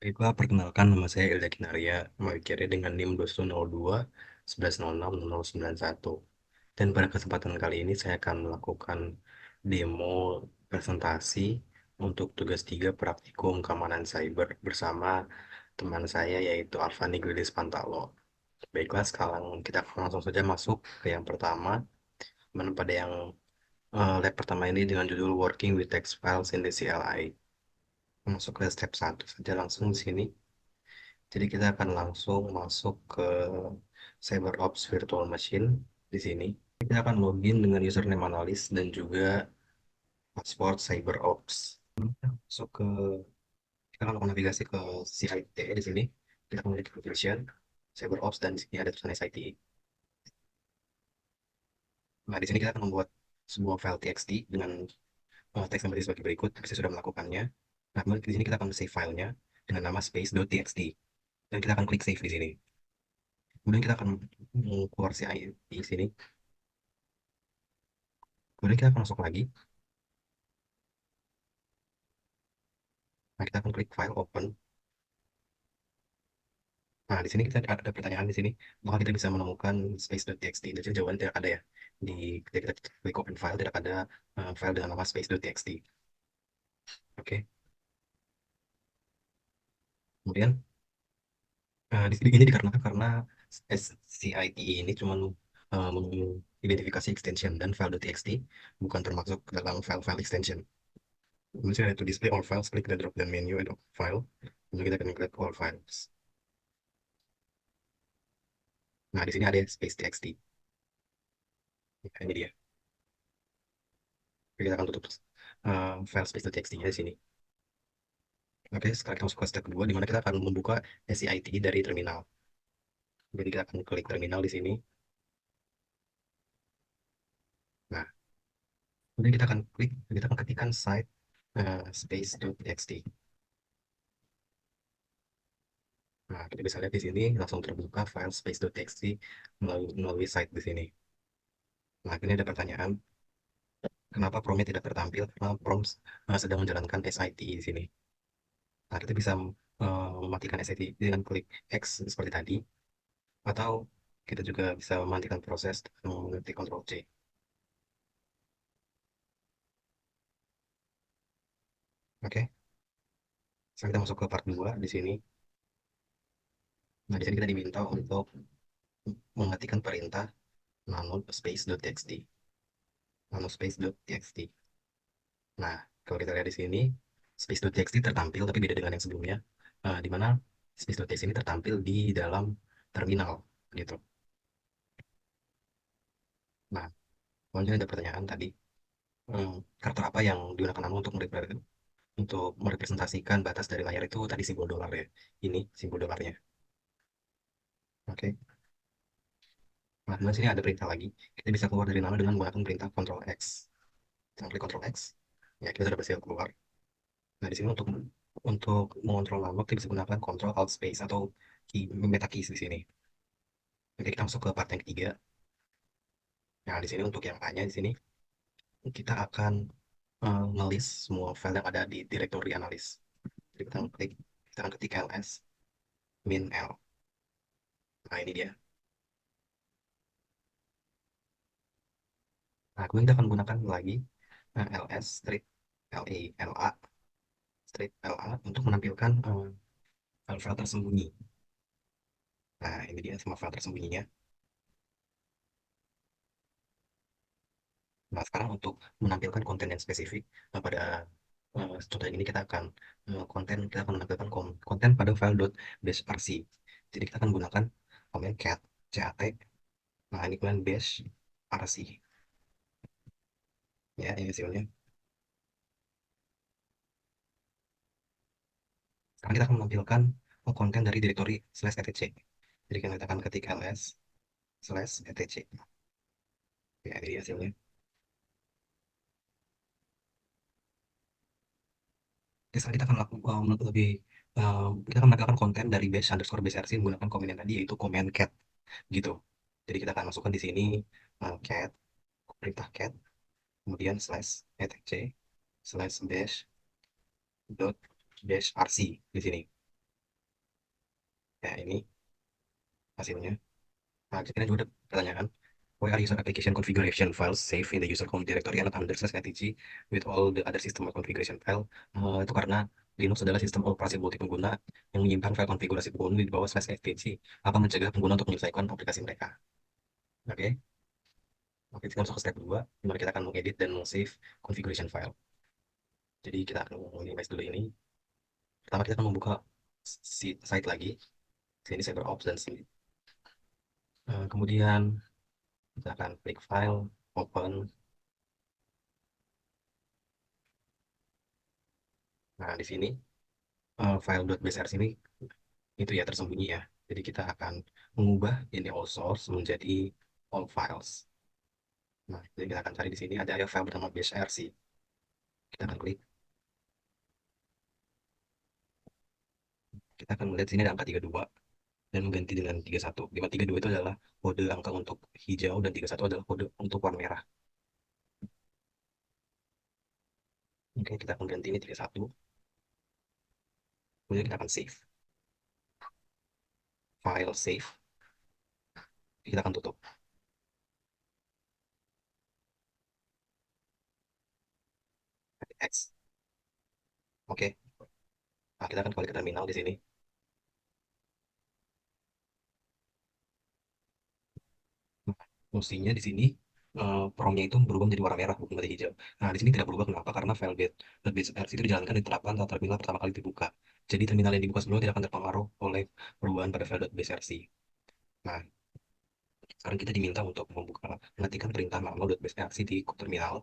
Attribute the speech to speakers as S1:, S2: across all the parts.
S1: Baiklah, perkenalkan nama saya Ilda Kinaria, Magikerja dengan NIM 2102 1106 Dan pada kesempatan kali ini saya akan melakukan demo presentasi untuk tugas 3 praktikum keamanan cyber bersama teman saya yaitu Arfani Gwilis Pantalo. Baiklah, sekarang kita akan langsung saja masuk ke yang pertama. Pada yang lab pertama ini dengan judul Working with Text Files in the CLI. Masuk ke step 1 saja langsung di sini. Jadi kita akan langsung masuk ke CyberOps Virtual Machine di sini. Kita akan login dengan username analis dan juga password CyberOps. Masuk ke kita akan lakukan navigasi ke CIT di sini. Kita akan klik version CyberOps dan di sini ada tulisan SIT. Nah, di sini kita akan membuat sebuah file TXT dengan teks yang berisi sebagai berikut. Saya sudah melakukannya. Nah, kemudian di sini kita akan save filenya dengan nama space.txt dan kita akan klik save di sini. Kemudian kita akan keluar CIT di sini. Kemudian kita akan masuk lagi. Nah, kita akan klik file open. Nah, di sini kita ada pertanyaan di sini. Apakah kita bisa menemukan space.txt? Dan jawabannya tidak ada ya. Ketika kita klik open file, tidak ada file dengan nama space.txt. Oke. Kemudian, di sini ini dikarenakan karena SCIT ini cuma mengidentifikasi extension dan file.txt bukan termasuk dalam file-file extension. Kemudian ada to display all files, klik the drop down menu and file. Kemudian kita akan klik all files. Nah, di sini ada space.txt. Nah, ini dia. Kita akan tutup file space.txt-nya di sini. Oke, sekarang kita masuk ke step kedua, di mana kita akan membuka SCIT dari terminal. Jadi kita akan klik terminal di sini. Nah, kemudian kita akan ketikkan site space.txt. Nah, kita bisa lihat di sini langsung terbuka file space.txt melalui site di sini. Nah, ini ada pertanyaan, kenapa promnya tidak tertampil? Karena prom sedang menjalankan SIT di sini. Nah, kita bisa mematikan SIT dengan klik X seperti tadi, atau kita juga bisa mematikan proses dengan mengetik Ctrl C. Oke, sekarang kita masuk ke part 2 di sini. Nah, di sini kita diminta untuk mengetikkan perintah nano space.txt. Nano space.txt. Nah, kalau kita lihat di sini, space.txt tertampil tapi beda dengan yang sebelumnya, di mana space.txt ini tertampil di dalam terminal, gitu. Nah, kemudian ada pertanyaan tadi, karakter apa yang digunakan nano untuk merepresentasikan batas dari layar itu tadi simbol dolar ya. Ini simbol dolarnya. Oke. Nah, kemudian sini ada perintah lagi. Kita bisa keluar dari nano dengan menggunakan perintah Ctrl X. Kita klik Ctrl X. Ya, kita sudah berhasil keluar. Nah, di sini untuk mengontrol nano kita bisa gunakan Ctrl Alt Space atau meta keys di sini. Oke, kita masuk ke part yang ketiga. Nah, di sini untuk yang A-nya di sini kita akan ngelis semua file yang ada di directory analis. Jadi kita akan ketik ls min l. Nah, ini dia. Nah, kemudian kita akan gunakan lagi ls strip la strip la untuk menampilkan file tersembunyi. Nah, ini dia semua file tersembunyinya. Nah, sekarang untuk menampilkan konten yang spesifik pada contoh yang ini kita akan menampilkan konten pada file .bashrc. Jadi kita akan gunakan komen cat. Nah, ini kemudian bash rc. Ya, ini hasilnya. Sekarang kita akan menampilkan konten dari directory slash etc. Jadi kita akan ketik ls slash etc. Ya, ini hasilnya. Jadi sekarang kita akan kita akan menampilkan konten dari bash underscore bashrc menggunakan komen yang tadi yaitu komen cat gitu. Jadi kita akan masukkan di sini cat, perintah cat, kemudian slash etc slash bash dot bash rc di sini. ini hasilnya. Nah, di sini juga ada pertanyaan. Why are user application configuration files saved in the user home directory and not under /etc with all the other system configuration file? Itu karena Linux adalah sistem operasi multipengguna yang menyimpan file konfigurasi pengguna di bawah /etc, akan mencegah pengguna untuk menyelesaikan aplikasi mereka. Oke, Oke, kita masuk ke step 2, di mana kita akan mengedit dan save configuration file. Jadi kita akan minimize dulu ini. Pertama kita akan membuka site lagi. Sini CyberOps dan sini. Kemudian kita akan klik file, open. Nah, di sini file.bsr sini itu ya tersembunyi ya. Jadi kita akan mengubah ini all source menjadi all files. Nah, jadi kita akan cari di sini ada file bernama bsrc. Kita akan klik. Kita akan melihat sini ada angka 32 dan mengganti dengan 31. Di mana 32 itu adalah kode angka untuk hijau dan 31 adalah kode untuk warna merah. Oke, kita akan ganti ini 31. Kemudian kita akan save. File save. Kita akan tutup. X. Oke. Nah, kita akan kembali ke terminal di sini. Fungsinya di sini promnya itu berubah menjadi warna merah bukan menjadi hijau. Nah, di sini tidak berubah kenapa? Karena file base.rs itu dijalankan di diterapkan saat terminal pertama kali dibuka. Jadi terminal yang dibuka sebelumnya tidak akan terpengaruh oleh perubahan pada file.bsrc. Nah, sekarang kita diminta untuk mengetikkan perintah manual.bsrc di terminal.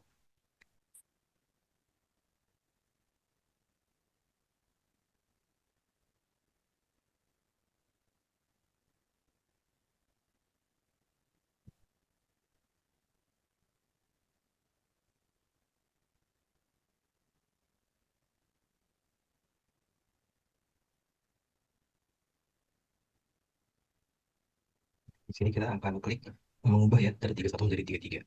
S1: Di sini kita akan klik mengubah ya dari 31 menjadi 33.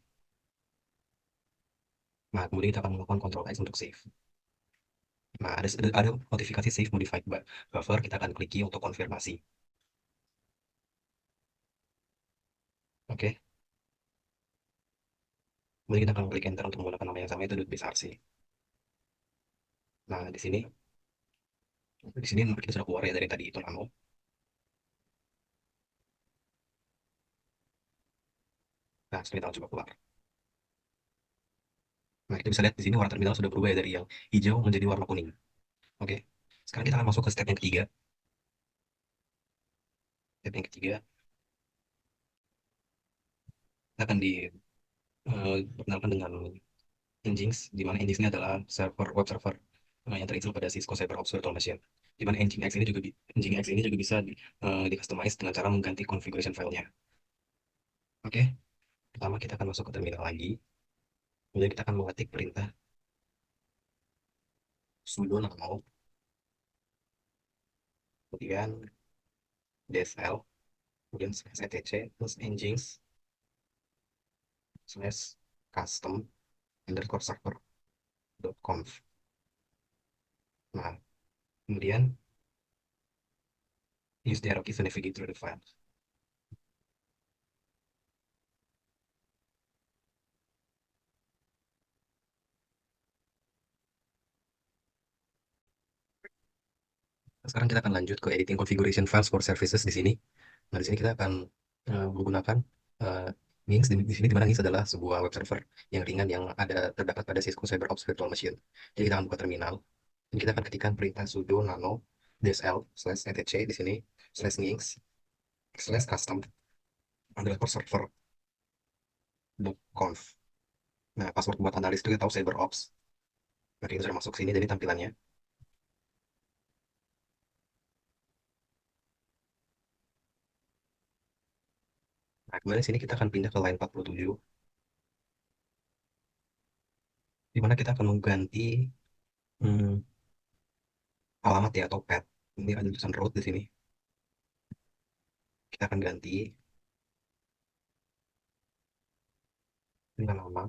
S1: Nah, kemudian kita akan melakukan Ctrl X untuk save. Nah, ada notifikasi save modified buffer, kita akan klik untuk konfirmasi. Oke, kemudian kita akan klik enter untuk menggunakan nama yang sama itu .bsrc. Nah, di sini kita sudah keluar ya dari tadi itu nano. Nah, sekarang kita coba keluar. Nah, kita bisa lihat di sini warna terminal sudah berubah ya dari yang hijau menjadi warna kuning. Oke, sekarang kita akan masuk ke step yang ketiga. Step yang ketiga, kita akan diperkenalkan dengan Nginx, di mana Nginx ini adalah web server yang terinstall pada Cisco CyberOps Virtual Machine. Di mana Nginx ini juga bisa di-customize dengan cara mengganti configuration filenya. Oke, pertama kita akan masuk ke terminal lagi. Kemudian kita akan mengetik perintah sudo nano, kemudian dsl, kemudian slash etc plus nginx slash custom underscore server dot conf. Nah, kemudian use the arrow key to navigate through the file. Sekarang kita akan lanjut ke editing configuration files for services di sini. Nah, di sini kita akan menggunakan uh, Nginx. Di sini dimana Nginx adalah sebuah web server yang ringan yang terdapat pada Cisco CyberOps Virtual Machine. Jadi kita akan buka terminal. Dan kita akan ketikkan perintah sudo nano dsl slash etc di sini slash nginx slash custom underscore server dot conf. Nah, password buat analis itu kita tahu CyberOps. Nah, kita sudah masuk sini jadi tampilannya. Nah, kemudian sini kita akan pindah ke line 47, di mana kita akan mengganti hmm, alamat ya atau pet. Ini ada tulisan root di sini. Kita akan ganti dengan nama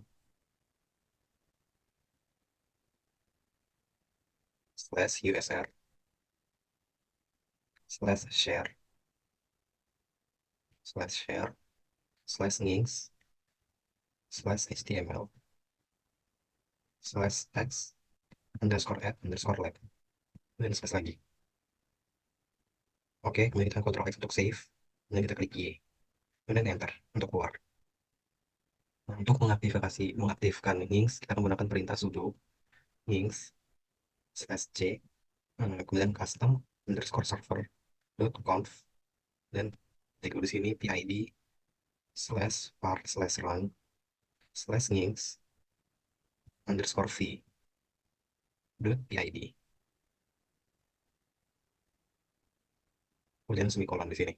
S1: slash usr slash share. slash share slash links slash html slash text underscore add underscore lab dan space lagi. Oke, kemudian kita Ctrl X untuk save, kemudian kita klik Y, kemudian enter untuk keluar. Nah, untuk mengaktifkan links, kita menggunakan perintah sudo links slash c, kemudian custom underscore server dot conf, dan klik di sini pid slash var slash run slash links underscore v dot pid, kemudian semikolon di sini.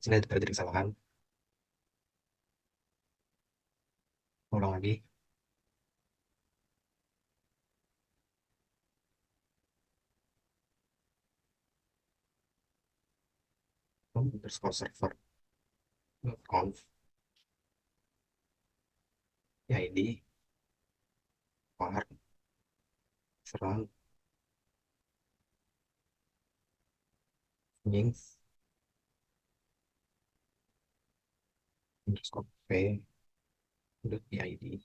S1: Sini ada terjadi kesalahan, ulang lagi, underscore server dot conf pid var run links underscore v dot pid.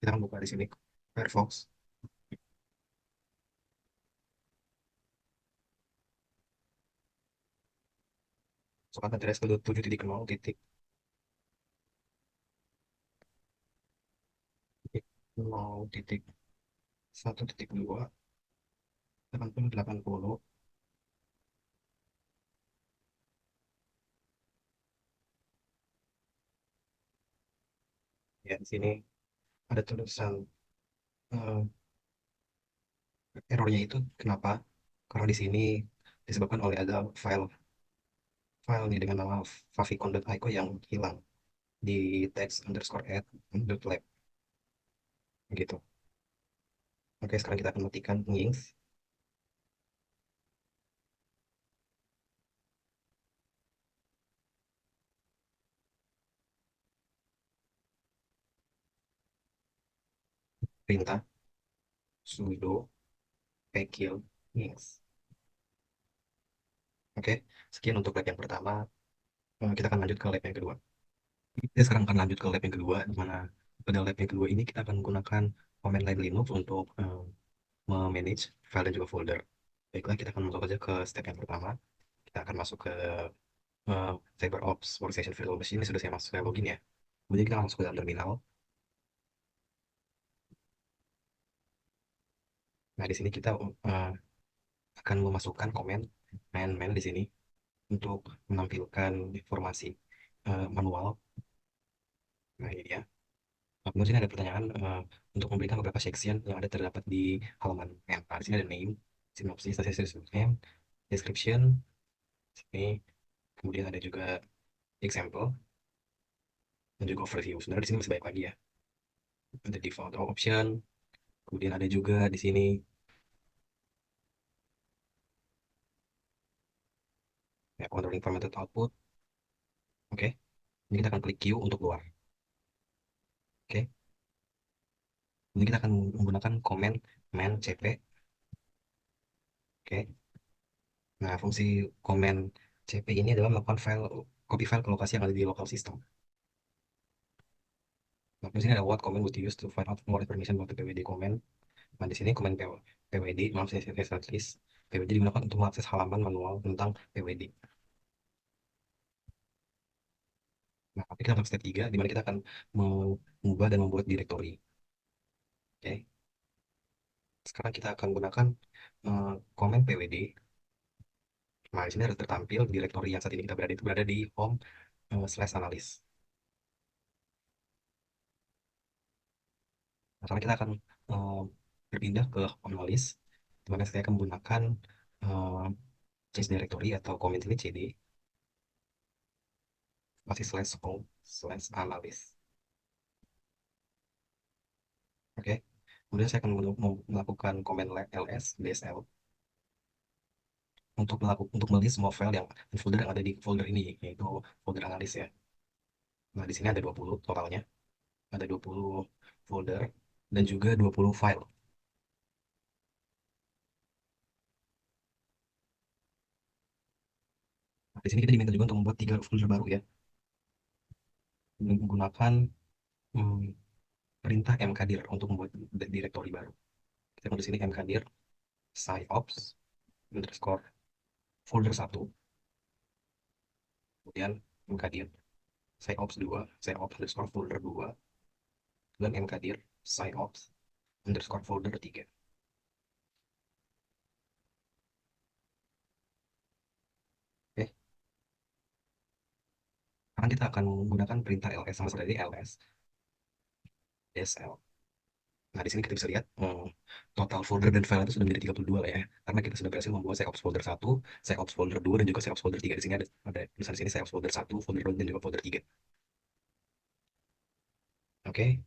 S1: Kita akan buka di sini Firefox. Masukkan address ke 7.0 titik 0 titik 1.2 8080. Ya, di sini ada tulisan eh, errornya itu kenapa? Karena di sini disebabkan oleh ada file nih dengan nama favicon.io yang hilang di text underscore add dot lab gitu. Oke, sekarang kita akan matikan links. Perintah sudo pkill links. Oke, sekian untuk lab yang pertama. Kita akan lanjut ke lab yang kedua. Kita sekarang akan lanjut ke lab yang kedua, di mana pada lab yang kedua ini kita akan menggunakan command line Linux untuk memanage file dan juga folder. Baiklah, kita akan masuk saja ke step yang pertama. Kita akan masuk ke CyberOps Workstation Virtual Machine. Ini sudah saya login ya. Kemudian kita masuk ke dalam terminal. Nah, di sini kita akan memasukkan komen man di sini untuk menampilkan informasi manual. Nah, ini dia. Nah, kemudian sini ada pertanyaan untuk memberikan beberapa section yang ada terdapat di halaman man. Nah, di sini ada name, synopsis, name, description, sini. Kemudian ada juga example dan juga overview. Sebenarnya di sini masih banyak lagi ya. Ada default option, kemudian ada juga di sini ya, controlling formatted output. Oke, ini kita akan klik Q untuk keluar. Oke, ini kita akan menggunakan command man cp. Oke, nah fungsi command cp ini adalah melakukan copy file ke lokasi yang ada di local system. Nah, di sini ada what command would you use to find out more information about the pwd command. Nah, di sini command pwd, maaf saya tulis pwd digunakan untuk mengakses halaman manual tentang pwd. Nah, tapi kita masuk step 3, di mana kita akan mengubah dan membuat directory. Oke, sekarang kita akan gunakan command pwd. Nah, di sini harus tertampil directory yang saat ini kita berada itu berada di home slash analyst. Nah, sekarang kita akan eh, berpindah ke home analyst, di mana saya akan menggunakan eh, change directory atau command ini cd masih slash home slash analyst. Oke, Kemudian saya akan melakukan command ls dsl untuk melis semua file yang folder yang ada di folder ini, yaitu folder analis ya. Nah, di sini ada 20 totalnya, ada 20 folder dan juga 20 file. Nah, di sini kita diminta juga untuk membuat 3 folder baru ya, menggunakan hmm, perintah mkdir untuk membuat directory baru. Kita mau di sini mkdir sciops underscore folder satu, kemudian mkdir sciops 2 sciops underscore folder 2, dan mkdir sciops underscore folder 3. Oke, sekarang kita akan menggunakan perintah ls sama seperti ls dsl. Nah, di sini kita bisa lihat total folder dan file itu sudah menjadi 32 lah ya. Karena kita sudah berhasil membuat seops folder satu, seops folder 2 dan juga seops folder 3. Di sini ada tulisan di sini seops folder satu, folder 2 dan juga folder 3. Oke,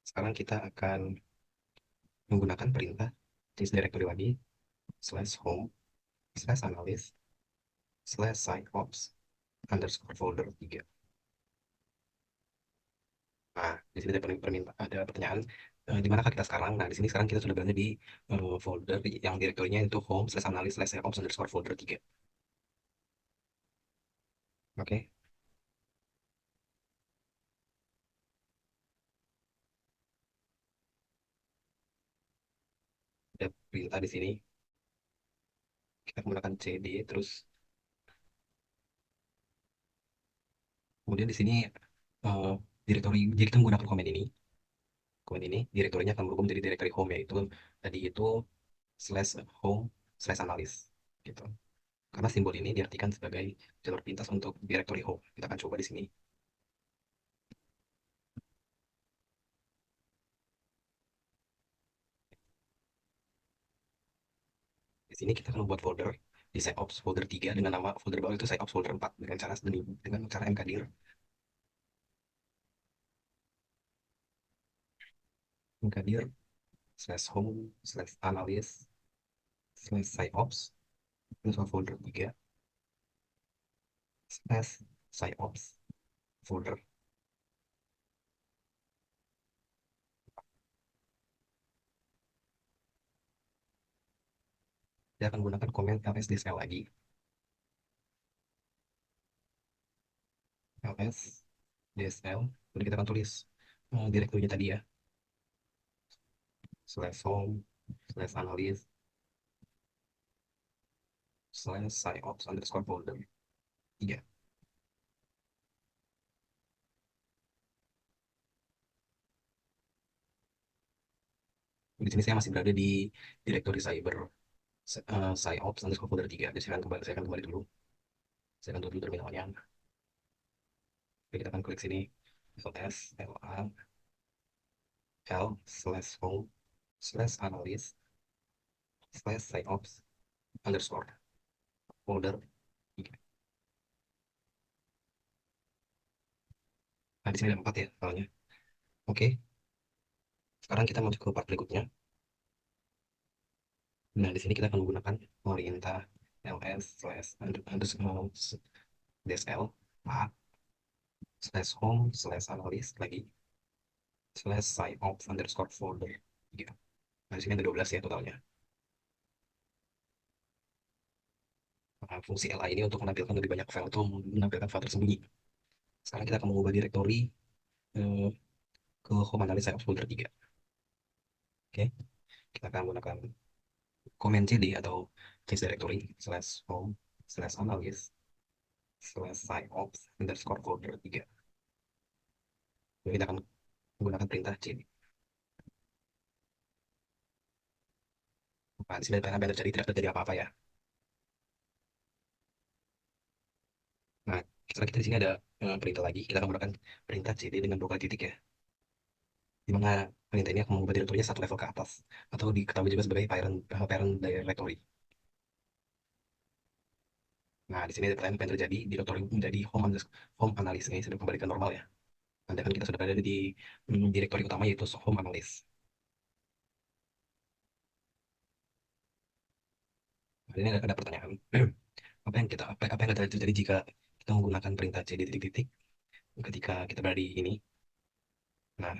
S1: sekarang kita akan menggunakan perintah change directory lagi, slash home, slash analyst, slash seops, underscore folder 3. Nah, di sini ada pertanyaan, di manakah kita sekarang? Nah, di sini sekarang kita sudah berada di folder yang direktorinya itu home, slash analyst, slash seops, underscore folder 3. Oke, ada perintah di sini. Kita menggunakan cd, terus kemudian di sini eh, direktori, jadi kita menggunakan komen ini direktorinya akan berubah menjadi directory home, yaitu tadi itu slash home slash analyst gitu, karena simbol ini diartikan sebagai jalur pintas untuk directory home. Kita akan coba di sini. Di sini kita akan membuat folder di seops folder 3 dengan nama folder baru itu seops folder 4 dengan cara mkdir mkdir slash home slash analyst slash seops itu folder 3 slash seops folder. Dia akan menggunakan komen lsdsl lagi, lsdsl, kemudian kita akan tulis direkturnya tadi ya, slash home slash analyst slash psyops underscore folder 3. Di sini saya masih berada di direktori cyber psyops underscore folder 3. Jadi saya akan kembali dulu, saya akan tutup terminalnya. Oke, kita akan klik sini ls l slash home slash analyst slash psyops underscore folder 3. Nah, di sini ada 4 ya filenya. Oke, sekarang kita masuk ke part berikutnya. Nah, di sini kita akan menggunakan perintah ls slash underscore dsl a slash home slash analyst lagi slash psyops underscore folder 3. Nah, di sini ada 12 ya totalnya. Nah, fungsi li ini untuk menampilkan lebih banyak file atau menampilkan file tersembunyi. Sekarang kita akan mengubah direktori eh, ke home analyst psyops folder 3. Oke, kita akan menggunakan command cd atau change directory slash home slash analyst slash psyops underscore folder 3. Jadi kita akan menggunakan perintah cd. Nah, di sini apa yang terjadi, tidak terjadi apa-apa ya. Nah, setelah kita di sini ada perintah lagi, kita akan menggunakan perintah cd dengan dua kali titik ya, di mana perintah ini akan mengubah direktorinya satu level ke atas, atau diketahui juga sebagai parent directory. Nah, di sini ada pertanyaan apa yang terjadi, direktori menjadi home analysis ini sudah kembali ke normal ya. Anda kan kita sudah berada di direktori utama yaitu home analyst. Nah, ini ada pertanyaan. Apa yang akan terjadi jika kita menggunakan perintah cd titik-titik ketika kita berada di ini? Nah,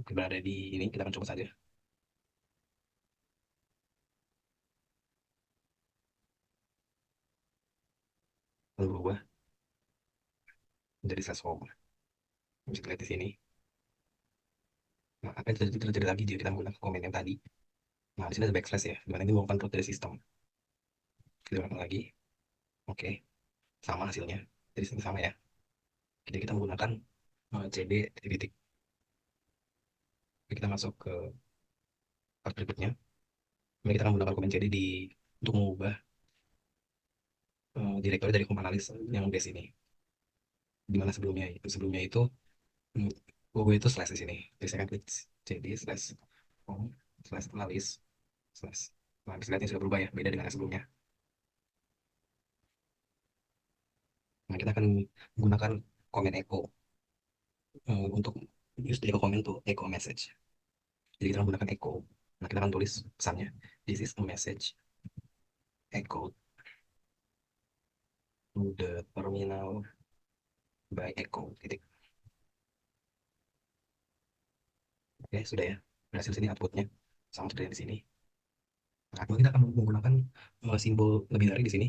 S1: kita berada di ini, kita akan coba saja. Lalu berubah menjadi slash home. Bisa dilihat di sini. Nah, apa yang terjadi lagi jika kita menggunakan komen yang tadi? Nah, di sini ada backslash ya, dimana ini merupakan root dari sistem. Kita ulang lagi. Oke, sama hasilnya. Jadi sama ya. Jadi kita menggunakan cd titik-titik. Kita masuk ke part berikutnya. Ini kita akan menggunakan komen cd untuk mengubah direktori dari home analysis yang base ini. Dimana sebelumnya itu hmm, logo itu slash di sini. Jadi saya akan klik cd slash home slash analysis slash. Nah, bisa lihat ini sudah berubah ya, beda dengan yang sebelumnya. Nah, kita akan menggunakan komen echo untuk use the echo comment to echo message. Jadi kita menggunakan echo. Nah, kita akan tulis pesannya. This is a message echo to the terminal by echo. Titik. Oke, sudah ya. Berhasil sini outputnya. Sama seperti yang di sini. Nah, kemudian kita akan menggunakan simbol lebih dari di sini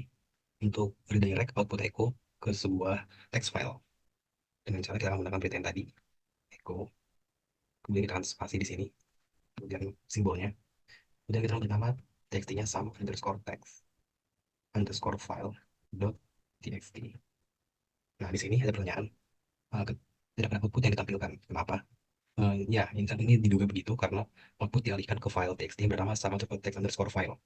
S1: untuk redirect output echo ke sebuah text file. Dengan cara kita akan menggunakan perintah yang tadi, echo. Kemudian kita akan spasi di sini. Kemudian simbolnya. Kemudian kita beri nama txt-nya sum underscore text underscore file dot txt. Nah, di sini ada pertanyaan. Tidak ada output yang ditampilkan. Kenapa? Ya, ini diduga begitu karena output dialihkan ke file txt yang bernama sama underscore text underscore file.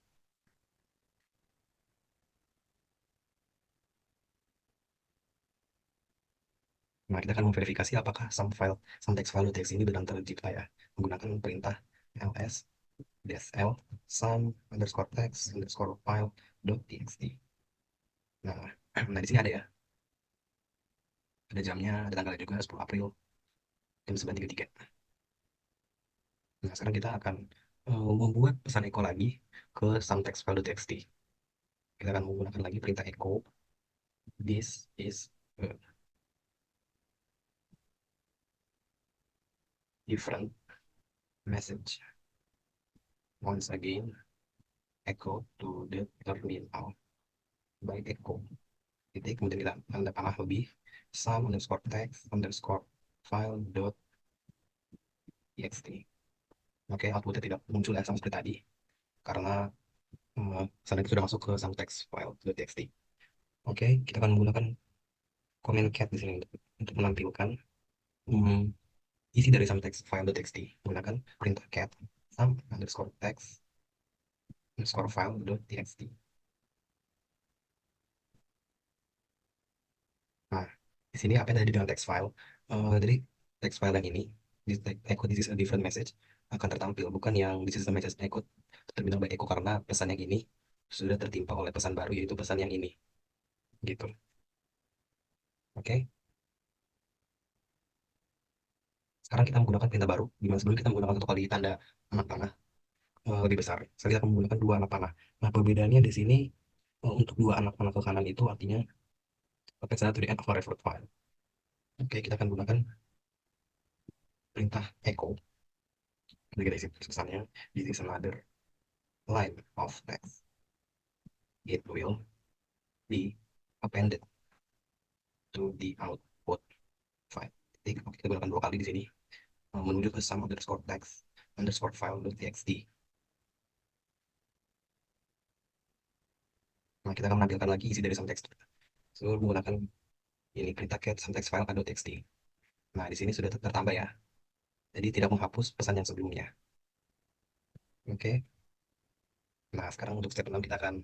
S1: Nah, kita akan memverifikasi apakah some text file txt ini benar tercipta ya, menggunakan perintah ls -l some underscore text underscore file dot txt. Nah, nah di sini ada jamnya, ada tanggalnya juga 10 April jam 9.33. Nah, sekarang kita akan membuat pesan echo lagi ke some text file txt. Kita akan menggunakan lagi perintah echo. This is a different message. Once again, echo to the terminal by echo. Titik, kemudian kita tanda panah lebih, some underscore text underscore file dot txt. Oke, outputnya tidak muncul ya sama seperti tadi, karena pesan itu sudah masuk ke some text file dot txt. Oke, kita akan menggunakan comment cat di sini untuk menampilkan hmm, isi dari some text file dot txt. Menggunakan perintah cat some underscore text underscore file dot txt. Nah, di sini apa yang ada di dalam text file? Dari text file yang ini, echo this is a different message akan tertampil, bukan yang this is a message echo terminal by echo karena pesan yang ini sudah tertimpa oleh pesan baru yaitu pesan yang ini. Gitu. Oke. Sekarang kita menggunakan perintah baru, di mana sebelum kita menggunakan satu kali tanda anak panah lebih besar. Sekarang kita akan menggunakan dua anak panah. Nah, perbedaannya di sini untuk dua anak panah ke kanan itu artinya text to the end of a referred file. Oke, kita akan gunakan perintah echo. Jadi kita isi pesannya, this is another line of text. It will be appended to the output file. Jadi kita gunakan dua kali di sini menuju ke some underscore text underscore file txt. Nah, kita akan menampilkan lagi isi dari some text. So, menggunakan ini perintah get some text file txt. Nah, di sini sudah tertambah ya. Jadi tidak menghapus pesan yang sebelumnya. Oke. Nah, sekarang untuk step 6 kita akan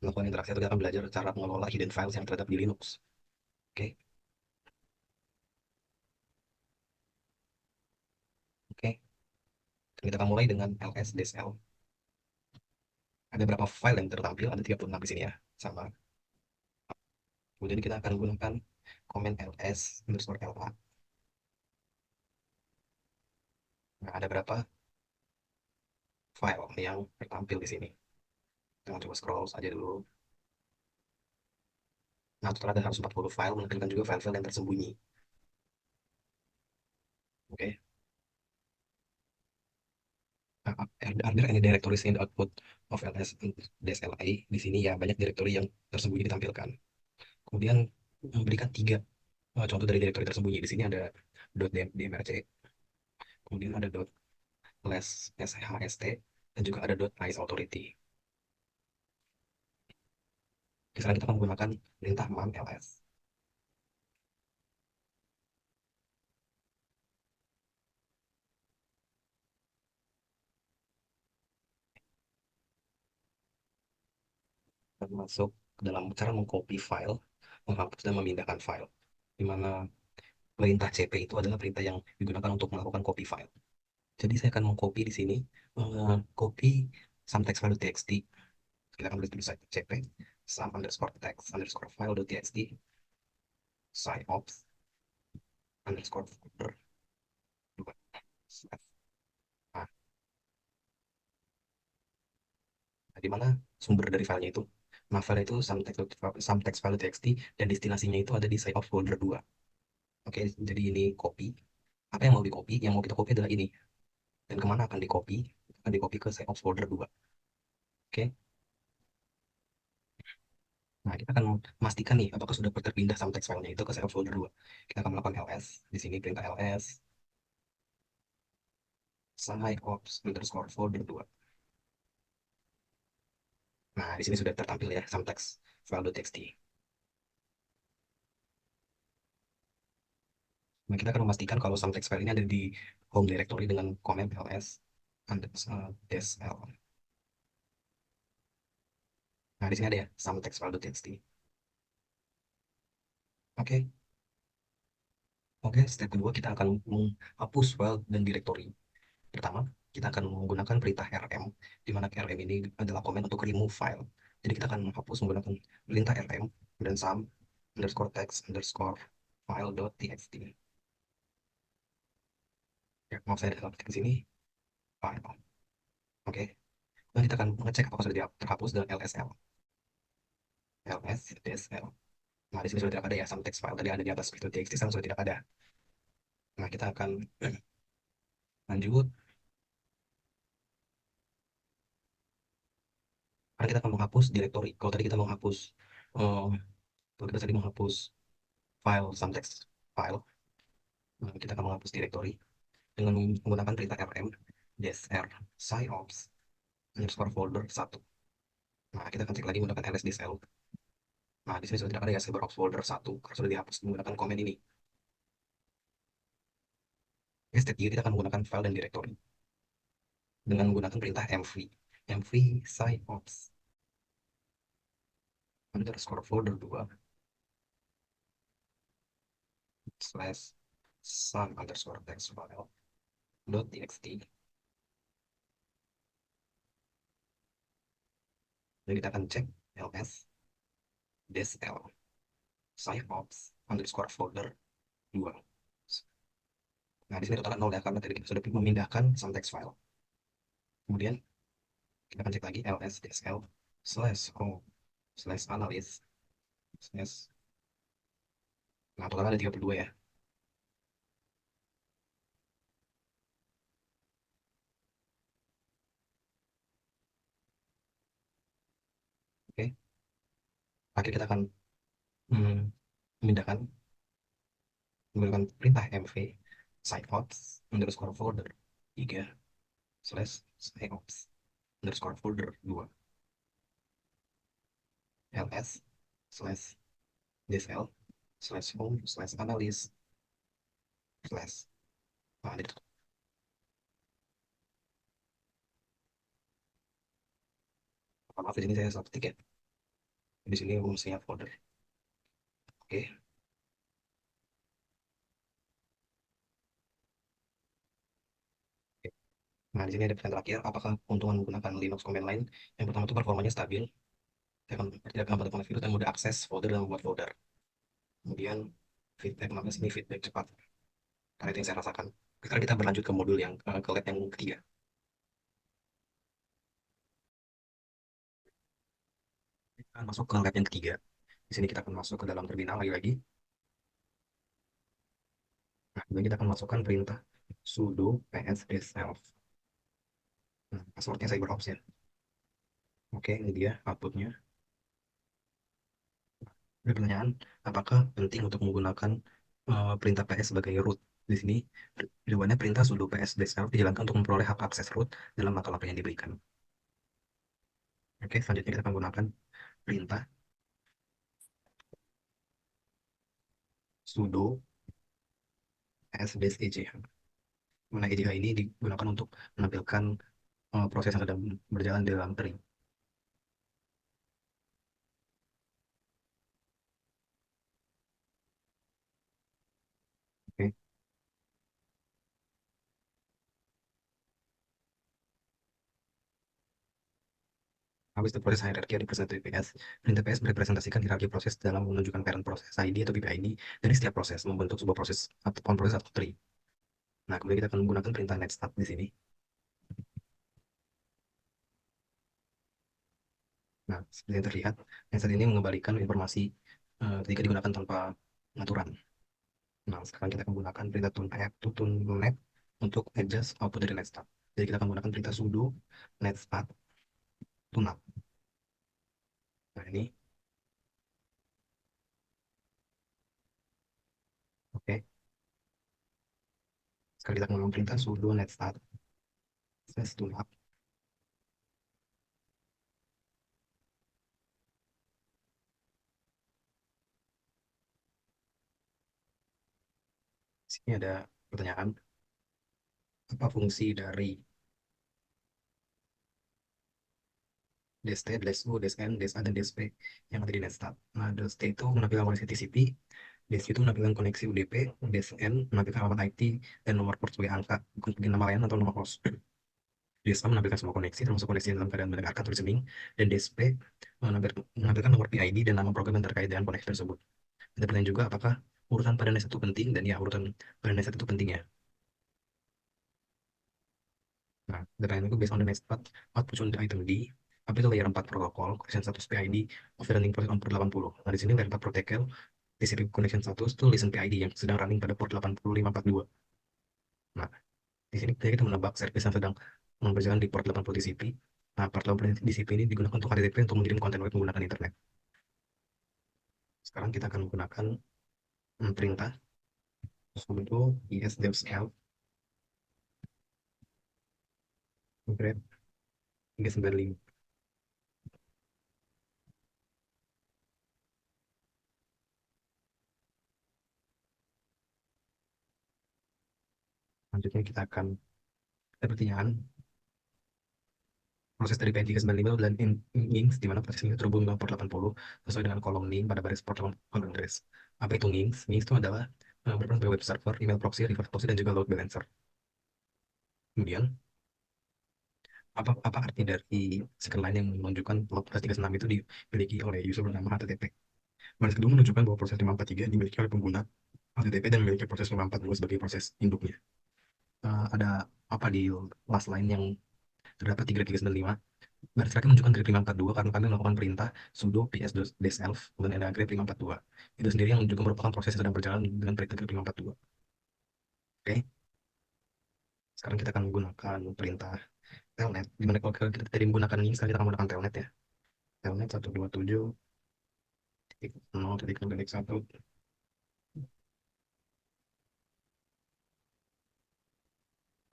S1: melakukan interaksi atau kita akan belajar cara mengelola hidden files yang terdapat di Linux. Oke. Oke. Kita akan mulai dengan ls-l. Ada berapa file yang tertampil? Ada 36 di sini ya. Sama. Kemudian kita akan gunakan comment ls underscore la. Nah, ada berapa file yang tertampil di sini. Kita coba scroll saja dulu. Nah, total ada 140 file, menampilkan juga file-file yang tersembunyi. Oke. Nah, are there any directories in the output of ls-DSLI? Di sini ya banyak directory yang tersembunyi ditampilkan. Kemudian memberikan tiga contoh dari directory tersembunyi. Di sini ada .dmrc, kemudian ada .shst, dan juga ada .iceauthority. Di sana kita akan menggunakan perintah man ls. Dan masuk ke dalam cara mengcopy file, menghapus dan memindahkan file. Di mana perintah cp itu adalah perintah yang digunakan untuk melakukan copy file. Jadi saya akan mengcopy di sini, copy some text file.txt. Kita akan tulis dulu cp some underscore text underscore file.txt sciops underscore folder 2. Nah, di mana sumber dari filenya itu? Nah, file itu some text file.txt dan destinasinya itu ada di sciops folder 2. Oke, jadi ini copy. Apa yang mau di copy? Yang mau kita copy adalah ini. Dan kemana akan di copy? Akan di copy ke sciops folder 2. Oke. Nah, kita akan memastikan nih apakah sudah terpindah some text filenya itu ke sciops folder 2. Kita akan melakukan ls. Di sini perintah ls sciops underscore folder 2. Nah, di sini sudah tertampil ya some text file.txt. Nah, kita akan memastikan kalau some text file ini ada di home directory dengan command ls -des l. Nah, di sini ada ya some text file.txt. Oke, oke. Step kedua kita akan menghapus file dan directory. Pertama, kita akan menggunakan perintah rm, di mana rm ini adalah komen untuk remove file. Jadi kita akan menghapus menggunakan perintah rm dan some underscore text underscore file.txt. Ya, maaf saya ada ketik di sini, file. Oke, dan kita akan mengecek apakah sudah terhapus dengan lsl, ls-dsl. Nah, di sini sudah tidak ada ya some text file tadi ada di atas itu txt, sekarang sudah tidak ada. Nah, kita akan lanjut. Karena kita akan menghapus directory. Kalau tadi kita menghapus, eh, kalau kita tadi menghapus file some text file, kita akan menghapus directory dengan menggunakan perintah rm -r sciops underscore folder 1. Nah, kita akan cek lagi menggunakan lsdsl. Nah, di sini sudah tidak ada ya cyberops folder 1 karena sudah dihapus menggunakan komen ini. Oke, step 3 kita akan menggunakan file dan directory dengan menggunakan perintah mv sciops underscore folder 2 slash some underscore text file dot txt. Dan kita akan cek ls -l sciops underscore folder 2. Nah, di sini total 0 ya, karena tadi kita sudah memindahkan some text file. Kemudian kita akan cek lagi lsdsl slash home slash analysis slash. Nah, total ada 32 ya. Oke, akhir kita akan hmm, memindahkan menggunakan perintah mv sciops underscore folder 3 slash sciops underscore folder 2 ls slash dsl slash home slash analysis slash. Nah, maaf di sini saya salah ketik ya. Di sini fungsinya folder. Oke. Nah, di sini ada pertanyaan terakhir, apakah keuntungan menggunakan Linux command line? Yang pertama itu performanya stabil, saya akan tidak gampang terkena virus dan mudah akses folder dan membuat folder. Kemudian feedback, maka sini feedback cepat. Karena itu yang saya rasakan. Sekarang kita berlanjut ke modul yang ke lab yang ketiga. Kita akan masuk ke lab yang ketiga. Di sini kita akan masuk ke dalam terminal lagi-lagi. Nah, kemudian kita akan masukkan perintah sudo ps self. Nah, passwordnya CyberOps ya. Oke, ini dia outputnya. Ada pertanyaan, apakah penting untuk menggunakan perintah ps sebagai root? Di sini jawabannya perintah sudo ps self dijalankan untuk memperoleh hak akses root dalam langkah-langkah yang diberikan. Oke, selanjutnya kita akan menggunakan perintah sudo ps ej. Mana ej ini digunakan untuk menampilkan proses yang sedang berjalan di dalam tree. Oke. Habis itu proses hierarki yang dipresentasi PS. Perintah PS merepresentasikan hierarki proses dalam menunjukkan parent proses ID atau PPID dari setiap proses, membentuk sebuah proses atau proses atau tree. Nah, kemudian kita akan menggunakan perintah netstart di sini. Nah, seperti yang terlihat, netstart ini mengembalikan informasi ketika digunakan tanpa aturan. Nah, sekarang kita akan menggunakan perintah tune net untuk adjust output dari netstart. Jadi kita akan menggunakan perintah sudo netstart tune up. Nah, ini oke. Sekarang kita akan menggunakan perintah sudo netstart tune up. Di sini ada pertanyaan, apa fungsi dari dst, dash u, dash n, dash a, dan dash p yang ada di netstart? Nah, dst itu menampilkan koneksi TCP, dash itu menampilkan koneksi UDP, dash n menampilkan alamat IP dan nomor port sebagai angka, bukan nama lain atau nama host. Dash a menampilkan semua koneksi, termasuk koneksi dalam keadaan mendengarkan atau listening, dan dash p menampilkan nomor PID dan nama program yang terkait dengan koneksi tersebut. Ada pertanyaan juga, apakah urutan pada netstart itu penting? Dan ya, urutan pada netstart itu penting ya. Nah, the itu based on the next part, output on the item D, apa itu layer 4 protokol, connection status PID of the running process on port 80. Nah, di sini layer 4 protocol, TCP connection status itu listen PID yang sedang running pada port 80542. Nah, di sini kita menebak service yang sedang berjalan di port 80 TCP. Nah, port 80 TCP ini digunakan untuk HTTP untuk mengirim konten web menggunakan internet. Sekarang kita akan menggunakan perintah sudo isdevself grep 395. Selanjutnya kita akan ada pertanyaan, proses dari PN395 dan NGINX, di mana proses ini terhubung dengan port 80 sesuai dengan kolom link pada baris port 80 address. Apa itu NGINX? NGINX itu adalah berperan sebagai web server, email proxy, reverse proxy, dan juga load balancer. Kemudian, apa arti dari second line yang menunjukkan bahwa proses 396 itu dimiliki oleh user bernama HTTP? Baris kedua menunjukkan bahwa proses 543 dimiliki oleh pengguna HTTP dan memiliki proses 542 sebagai proses induknya. Ada apa di last line yang terdapat 3395? Baris terakhir menunjukkan grep 542 karena kami melakukan perintah sudo ps self dan ada grep 542. Itu sendiri yang juga merupakan proses yang sedang berjalan dengan perintah grep 542. Oke, sekarang kita akan menggunakan perintah telnet. Dimana kalau kita tadi menggunakan ini, sekarang kita akan menggunakan telnet ya. Telnet 127.0.0.1.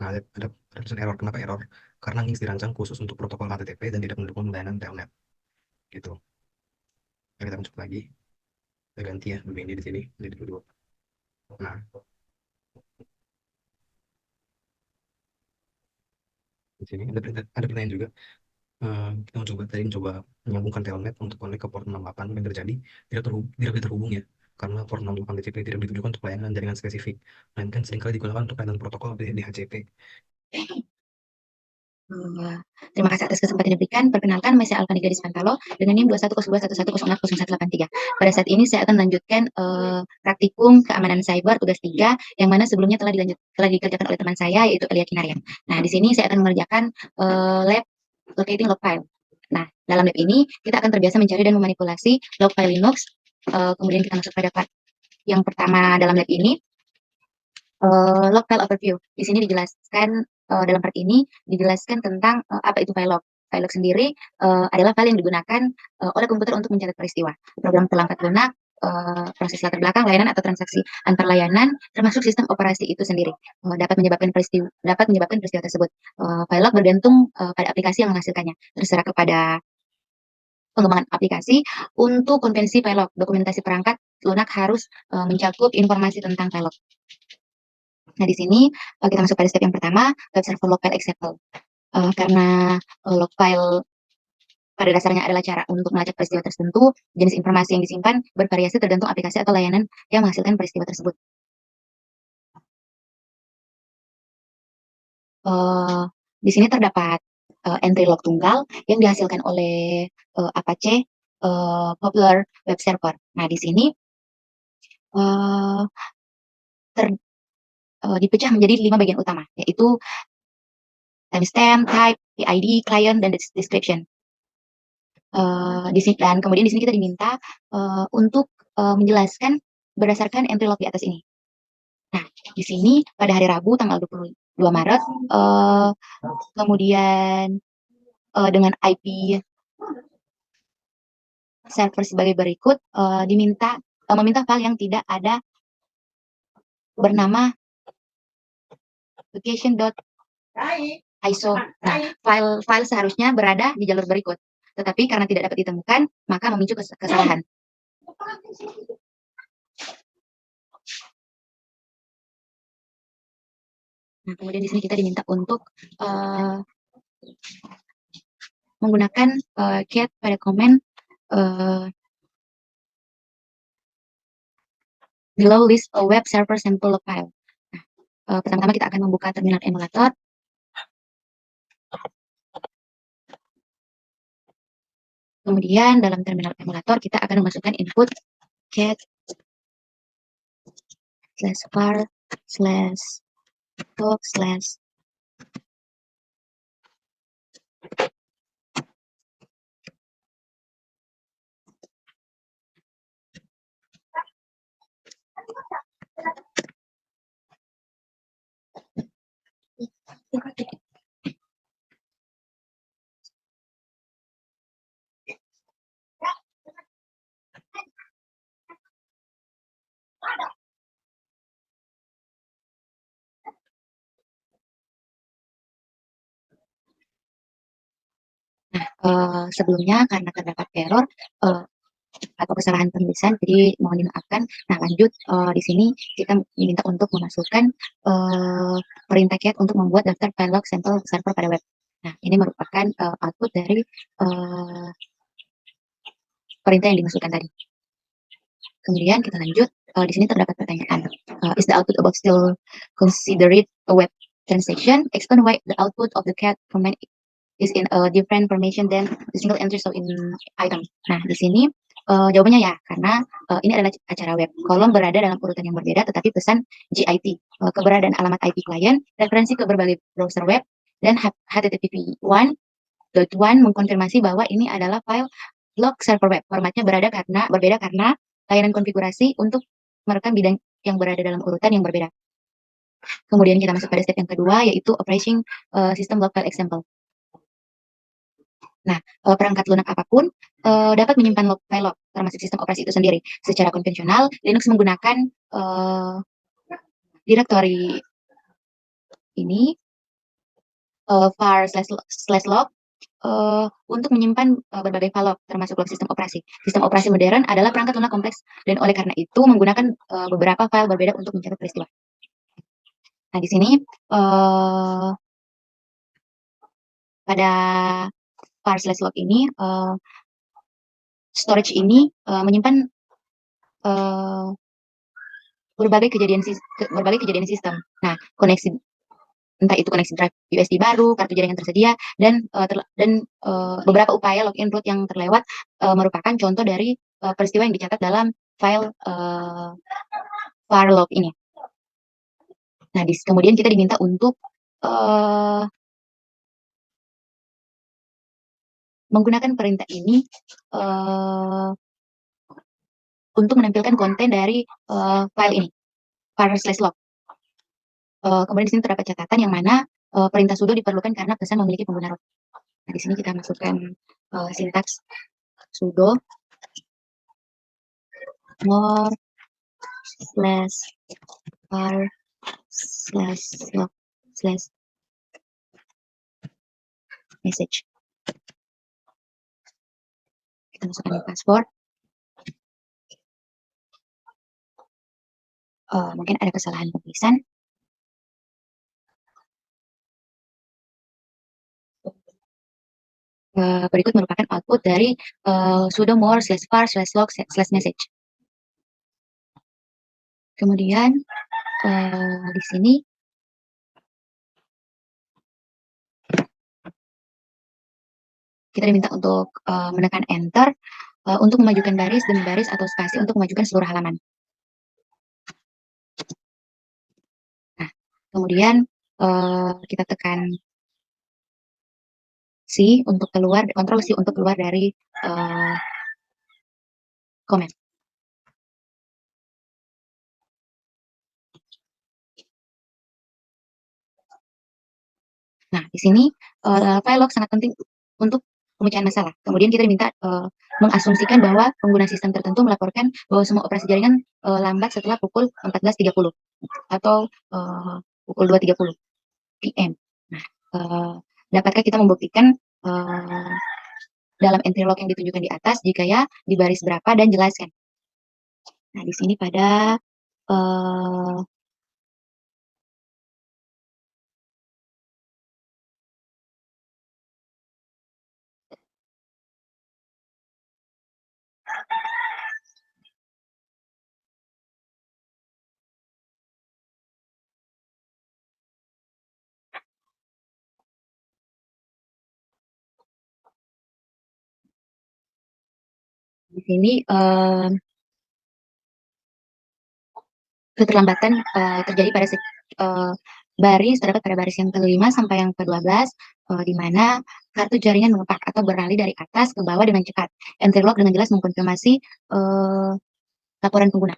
S1: Nah, ada tulisan error. Kenapa error? Karena ini dirancang khusus untuk protokol HTTP dan tidak mendukung layanan telnet. Gitu. Nah, kita coba lagi. Kita ganti ya, ini di sini, jadi dua. Nah, di sini ada pertanyaan juga. Kita mencoba menyambungkan telnet untuk connect ke port 68 yang terjadi tidak bisa terhubung ya, karena port 68 TCP tidak ditujukan untuk layanan jaringan spesifik, melainkan seringkali digunakan untuk layanan protokol DHCP.
S2: Eee, Terima kasih atas kesempatan yang diberikan. Perkenalkan, nama saya Alfani Gadis Pantalo dengan NIM 21021110600183. Pada saat ini saya akan melanjutkan praktikum keamanan cyber tugas 3 yang mana sebelumnya telah dikerjakan oleh teman saya yaitu Elia Kinaria. Nah, di sini saya akan mengerjakan lab locating log file. Nah, dalam lab ini kita akan terbiasa mencari dan memanipulasi log file Linux. Kemudian kita masuk pada part yang pertama dalam lab ini, log file overview. Di sini dijelaskan dalam part ini dijelaskan tentang apa itu file log. File log sendiri adalah file yang digunakan oleh komputer untuk mencatat peristiwa. Program perangkat lunak, proses latar belakang, layanan atau transaksi antar layanan, termasuk sistem operasi itu sendiri dapat menyebabkan peristiwa tersebut. File log bergantung pada aplikasi yang menghasilkannya. Terserah kepada pengembangan aplikasi. Untuk konvensi file log, dokumentasi perangkat lunak harus mencakup informasi tentang file log. Nah, di sini kita masuk pada step yang pertama, web server log file example. Karena log file pada dasarnya adalah cara untuk melacak peristiwa tertentu, jenis informasi yang disimpan bervariasi tergantung aplikasi atau layanan yang menghasilkan peristiwa tersebut. Di sini terdapat entry log tunggal yang dihasilkan oleh Apache Popular Web Server. Nah, di sini uh, dipecah menjadi 5 bagian utama, yaitu timestamp, type, PID, client, dan description. Dan kemudian di sini kita diminta untuk menjelaskan berdasarkan entry log di atas ini. Nah, di sini pada hari Rabu tanggal 22 Maret, kemudian dengan IP server sebagai berikut, meminta file yang tidak ada bernama location.iso. Nah, file seharusnya berada di jalur berikut, tetapi karena tidak dapat ditemukan, maka memicu kesalahan. Nah, kemudian di sini kita diminta untuk menggunakan cat pada komen below list a web server sample file. Nah, pertama-tama kita akan membuka terminal emulator. Kemudian dalam terminal emulator kita akan memasukkan input cat /var/log/ Nah, sebelumnya karena terdapat error atau kesalahan penulisan, jadi mohon dimaafkan. Nah, lanjut di sini kita diminta untuk memasukkan perintah cat untuk membuat daftar file log sampel server pada web. Nah, ini merupakan output dari perintah yang dimasukkan tadi. Kemudian kita lanjut, di sini terdapat pertanyaan. Is the output above still considered a web transaction? Explain why the output of the cat command is in a different formation than the single entry shown in item. Nah, di sini jawabannya ya, karena ini adalah acara web. Kolom berada dalam urutan yang berbeda, tetapi pesan GIT, keberadaan alamat IP client, referensi ke berbagai browser web, dan HTTP 1.1 mengkonfirmasi bahwa ini adalah file log server web. Formatnya berbeda karena layanan konfigurasi untuk merekam bidang yang berada dalam urutan yang berbeda. Kemudian kita masuk pada step yang kedua, yaitu operating system log file example. Nah, perangkat lunak apapun dapat menyimpan file log, termasuk sistem operasi itu sendiri. Secara konvensional, Linux menggunakan directory ini var/log untuk menyimpan berbagai file log, termasuk log sistem operasi. Sistem operasi modern adalah perangkat lunak kompleks dan oleh karena itu menggunakan beberapa file berbeda untuk mencatat peristiwa. Nah, di sini pada var/log ini storage ini menyimpan berbagai kejadian sistem. Nah, entah itu koneksi drive USB baru, kartu jaringan tersedia, dan beberapa upaya login root yang terlewat merupakan contoh dari peristiwa yang dicatat dalam file var log ini. Nah, kemudian kita diminta untuk menggunakan perintah ini untuk menampilkan konten dari file ini, var/log. Kemudian di sini terdapat catatan yang mana perintah sudo diperlukan karena pesan memiliki pengguna root. Nah, di sini kita masukkan sintaks sudo more slash var slash log slash message. Kita masukkan password. Mungkin ada kesalahan penulisan. Berikut merupakan output dari sudo more slash var slash log slash message. Kemudian di sini kita diminta untuk menekan enter untuk memajukan baris demi baris atau spasi untuk memajukan seluruh halaman. Nah, kemudian kita tekan C untuk keluar, Ctrl C untuk keluar dari komen. Nah, di sini file log sangat penting untuk pemecahan masalah. Kemudian kita diminta mengasumsikan bahwa pengguna sistem tertentu melaporkan bahwa semua operasi jaringan lambat setelah pukul 14.30 atau pukul 2.30 PM. Nah, dapatkah kita membuktikan dalam entry log yang ditunjukkan di atas jika ya di baris berapa dan jelaskan. Nah, di sini pada di sini keterlambatan terjadi pada baris terdapat pada baris yang ke-5 sampai yang ke-12 di mana kartu jaringan mengepak atau beralih dari atas ke bawah dengan cepat. Entry log dengan jelas mengkonfirmasi laporan pengguna.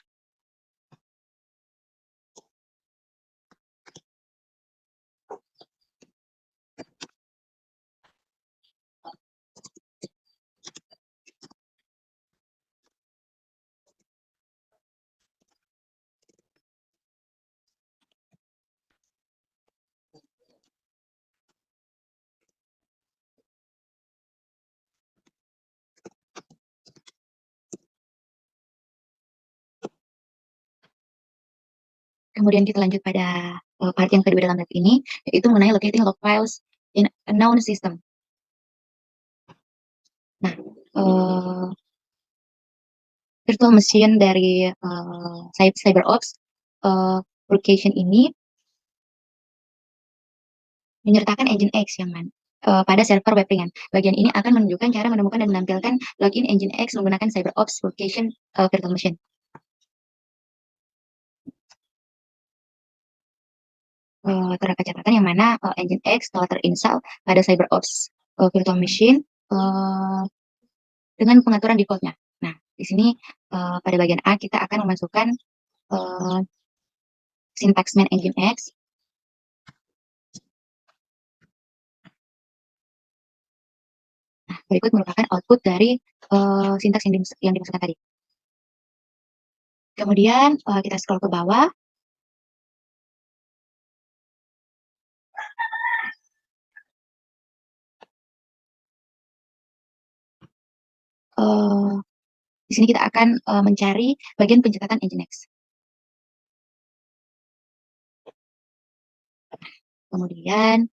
S2: Kemudian kita lanjut pada part yang kedua dalam lab ini, yaitu mengenai locating log files in a known system. Nah, virtual machine dari CyberOps workstation ini menyertakan Nginx yang mana pada server web ringan. Bagian ini akan menunjukkan cara menemukan dan menampilkan login Nginx menggunakan CyberOps workstation virtual machine. Terdapat catatan yang mana Nginx telah terinstall pada CyberOps virtual machine dengan pengaturan defaultnya. Nah, di sini pada bagian A kita akan memasukkan syntax main Nginx. Nah, berikut merupakan output dari sintaks yang dimasukkan tadi. Kemudian kita scroll ke bawah. Di sini kita akan mencari bagian pencatatan Nginx. Kemudian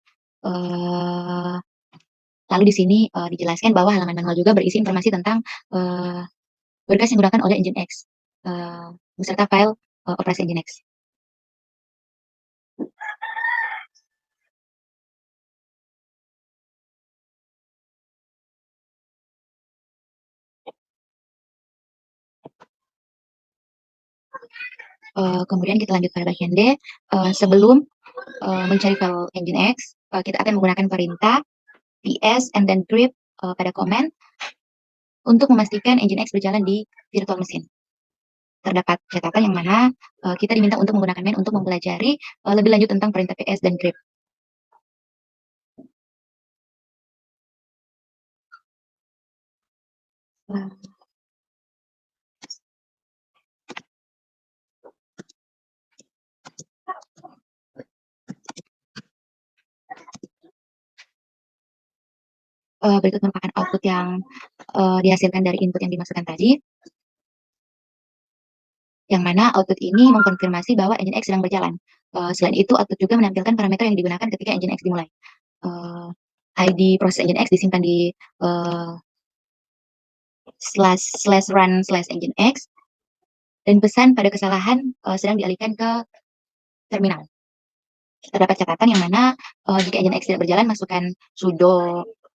S2: lalu di sini dijelaskan bahwa halaman manual juga berisi informasi tentang berkas yang digunakan oleh Nginx beserta file operasi Nginx. Kemudian kita lanjut pada bagian D. Sebelum mencari file Nginx, kita akan menggunakan perintah ps and then grep pada komen untuk memastikan Nginx berjalan di virtual machine. Terdapat catatan yang mana kita diminta untuk menggunakan main untuk mempelajari lebih lanjut tentang perintah ps dan grep. Berikut merupakan output yang dihasilkan dari input yang dimasukkan tadi, yang mana output ini mengkonfirmasi bahwa Nginx sedang berjalan. Selain itu, output juga menampilkan parameter yang digunakan ketika Nginx dimulai. ID proses Nginx disimpan di //run/nginx, dan pesan pada kesalahan sedang dialihkan ke terminal. Terdapat catatan yang mana jika Nginx tidak berjalan, masukkan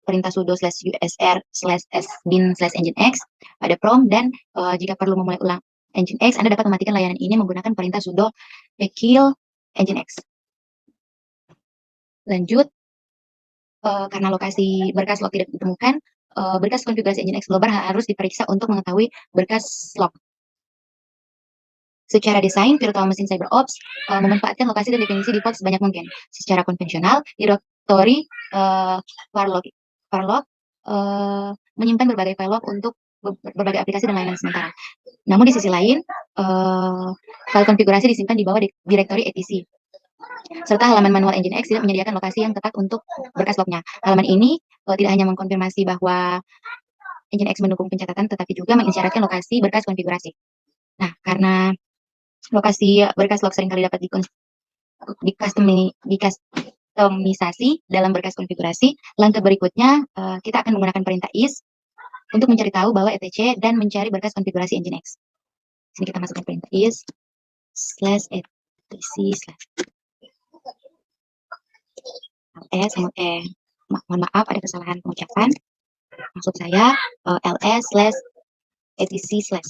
S2: perintah sudo /usr/sbin/nginx pada prompt, dan jika perlu memulai ulang Nginx, Anda dapat mematikan layanan ini menggunakan perintah sudo kill Nginx. Lanjut, karena lokasi berkas log tidak ditemukan, berkas konfigurasi Nginx global harus diperiksa untuk mengetahui berkas log. Secara desain, virtual machine CyberOps memanfaatkan lokasi dan definisi default sebanyak mungkin. Secara konvensional, directory varlog menyimpan berbagai file log untuk berbagai aplikasi dan layanan sementara. Namun di sisi lain, file konfigurasi disimpan di bawah directory etc. Serta halaman manual Nginx tidak menyediakan lokasi yang tepat untuk berkas lognya. Halaman ini tidak hanya mengkonfirmasi bahwa Nginx mendukung pencatatan, tetapi juga mengisyaratkan lokasi berkas konfigurasi. Nah, karena lokasi berkas log seringkali dapat dikustomisasi dalam berkas konfigurasi, langkah berikutnya kita akan menggunakan perintah is untuk mencari tahu bahwa etc dan mencari berkas konfigurasi Nginx. Sini kita masukkan perintah is /etc/ ls, mohon maaf ada kesalahan pengucapan. Maksud saya ls/etc/.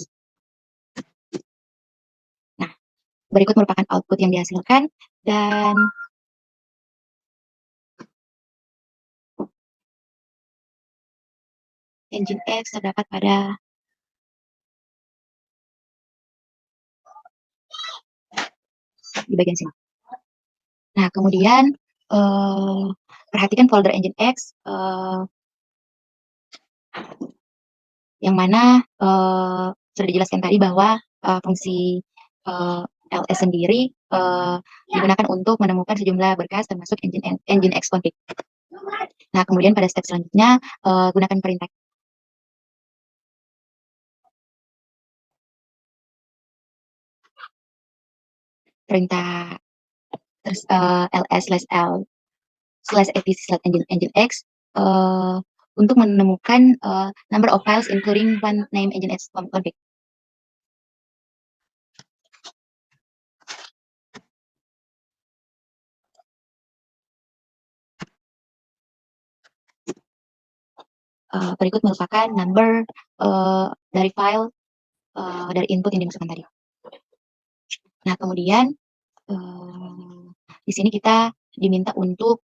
S2: Nah, berikut merupakan output yang dihasilkan, dan Nginx terdapat pada di bagian sini. Nah, kemudian perhatikan folder Nginx yang mana sudah dijelaskan tadi bahwa fungsi ls sendiri digunakan untuk menemukan sejumlah berkas termasuk Nginx config. Nah, kemudian pada step selanjutnya gunakan perintah ls/l/etc/nginx untuk menemukan number of files including one name Nginx config. Berikut merupakan number dari file dari input yang dimasukkan tadi. Nah, kemudian di sini kita diminta untuk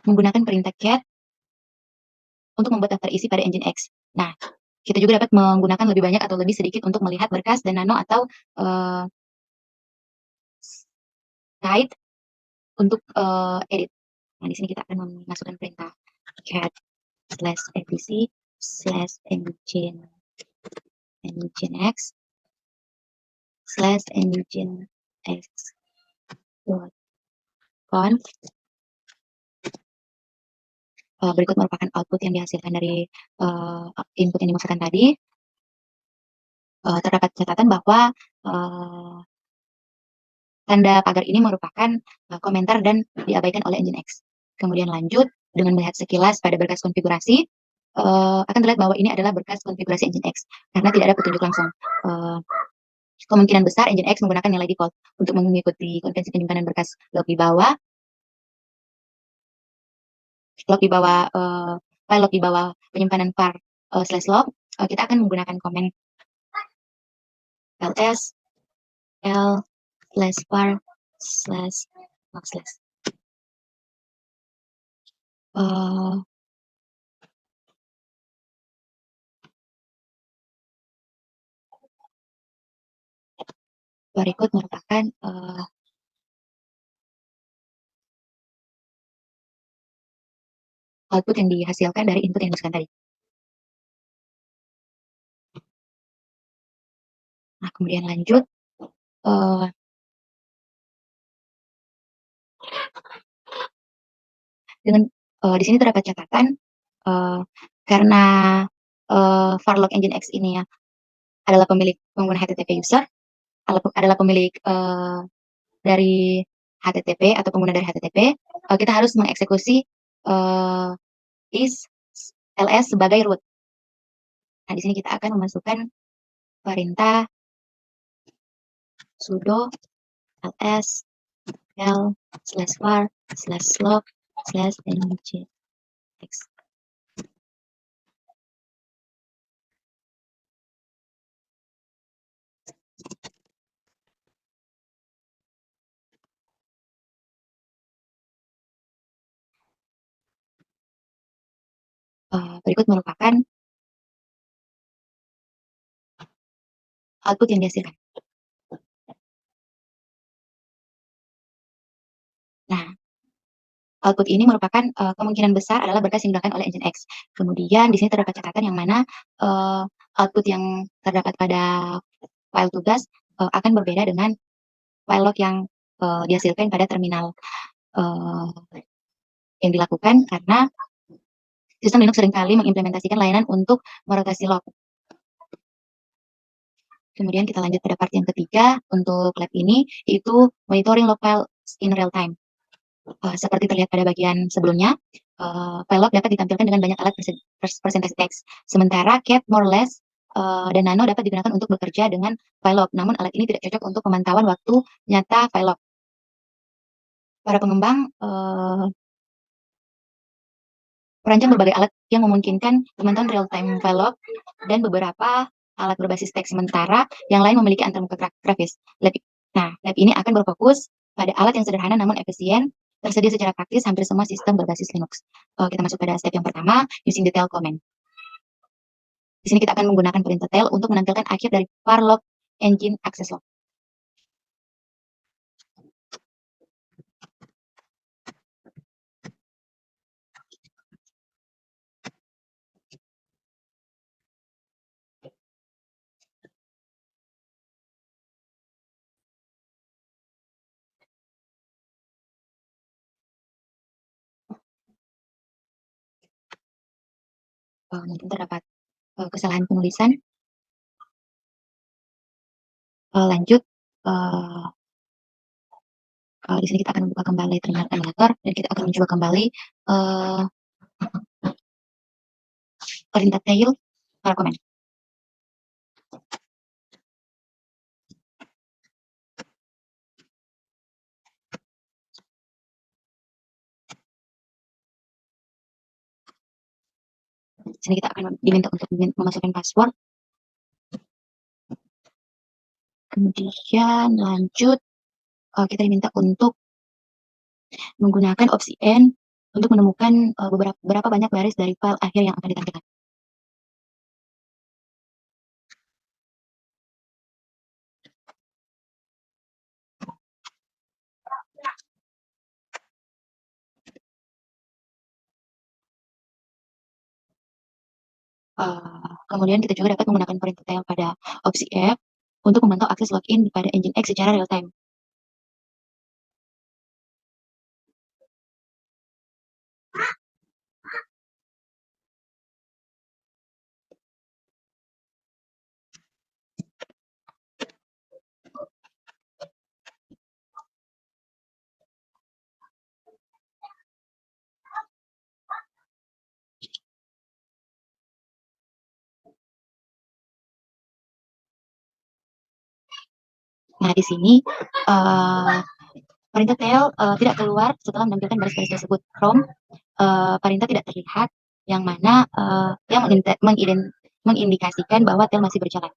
S2: menggunakan perintah cat untuk membuat daftar isi pada Nginx. Nah, kita juga dapat menggunakan lebih banyak atau lebih sedikit untuk melihat berkas dan nano atau guide untuk edit. Nah, di sini kita akan memasukkan perintah cat /nginx/nginx/conf. Berikut merupakan output yang dihasilkan dari input yang dimasukkan tadi. Terdapat catatan bahwa tanda pagar ini merupakan komentar dan diabaikan oleh Nginx. Kemudian lanjut dengan melihat sekilas pada berkas konfigurasi, akan terlihat bahwa ini adalah berkas konfigurasi Nginx karena tidak ada petunjuk langsung. Kemungkinan besar Nginx menggunakan nilai default untuk mengikuti konvensi penyimpanan berkas log di bawah. File log di bawah penyimpanan var /log, kita akan menggunakan komen ls L slash var slash slash berikut merupakan output yang dihasilkan dari input yang dimasukkan tadi. Nah, kemudian lanjut, dengan di sini terdapat catatan, karena Farlock Engine X ini ya adalah pemilik pengguna HTTP user, adalah pemilik dari HTTP atau pengguna dari HTTP, kita harus mengeksekusi is ls sebagai root. Nah, di sini kita akan memasukkan perintah sudo ls l slash var slash log slash nginx. Berikut merupakan output yang dihasilkan. Nah, output ini merupakan kemungkinan besar adalah berkas yang digunakan oleh Nginx. Kemudian di sini terdapat catatan yang mana output yang terdapat pada file tugas akan berbeda dengan file log yang dihasilkan pada terminal yang dilakukan karena sistem Linux seringkali mengimplementasikan layanan untuk merotasi log. Kemudian kita lanjut pada part yang ketiga untuk lab ini, yaitu monitoring log file in real time. Seperti terlihat pada bagian sebelumnya, file log dapat ditampilkan dengan banyak alat persentase teks. Sementara cat, more less, dan nano dapat digunakan untuk bekerja dengan file log. Namun alat ini tidak cocok untuk pemantauan waktu nyata file log. Para pengembang merancang berbagai alat yang memungkinkan pemantauan real-time file log dan beberapa alat berbasis teks, sementara yang lain memiliki antarmuka grafis. Lab ini akan berfokus pada alat yang sederhana namun efisien, tersedia secara praktis hampir semua sistem berbasis Linux. Kita masuk pada step yang pertama, using detail command. Di sini kita akan menggunakan perintah tail untuk menampilkan akhir dari var log engine access log. Mungkin terdapat kesalahan penulisan. Lanjut, di sini kita akan membuka kembali terminal emulator dan kita akan mencoba kembali perintah tail command. Di sini kita akan diminta untuk memasukkan password. Kemudian lanjut, kita diminta untuk menggunakan opsi N untuk menemukan berapa banyak baris dari file akhir yang akan ditampilkan. Kemudian kita juga dapat menggunakan perintah tail pada opsi F untuk memantau akses login pada Nginx secara real time. Nah, di sini perintah tail tidak keluar setelah menampilkan baris-baris tersebut. From perintah tidak terlihat, yang mana yang mengindikasikan bahwa tail masih berjalan.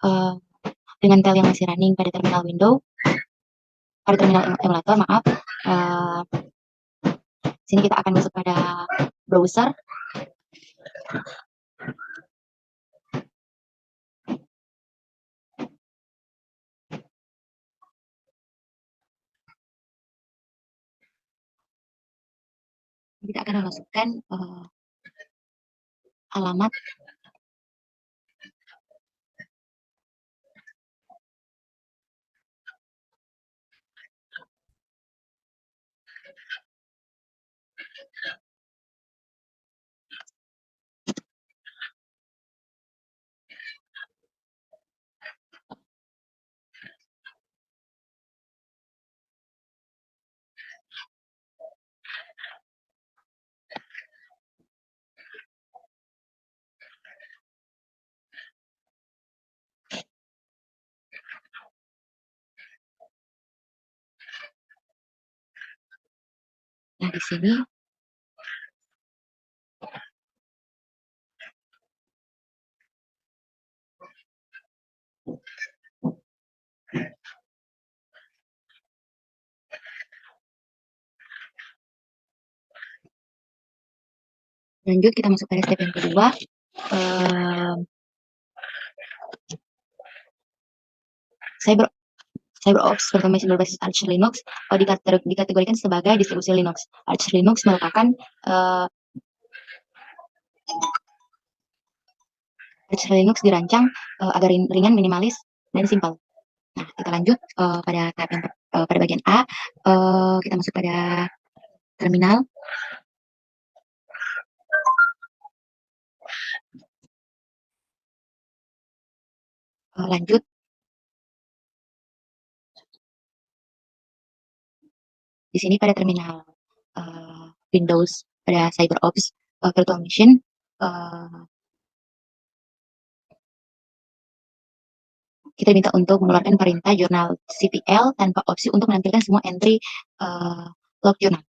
S2: uh, dengan tel yang masih running pada terminal pada terminal emulator, maaf. Uh, Sini kita akan masuk pada browser. Kita akan memasukkan alamat. Nah, di sini lanjut, kita masuk pada step yang kedua. Cyber CyberOps berbasis Arch Linux dikategorikan sebagai distribusi Linux. Arch Linux merupakan Arch Linux dirancang agar ringan, minimalis, dan simpel. Nah, kita lanjut pada tahap yang pada bagian A. Kita masuk pada terminal. Lanjut. Di sini pada terminal Windows, pada CyberOps Virtual Machine, kita diminta untuk mengeluarkan perintah jurnal CTL tanpa opsi untuk menampilkan semua entry log jurnal.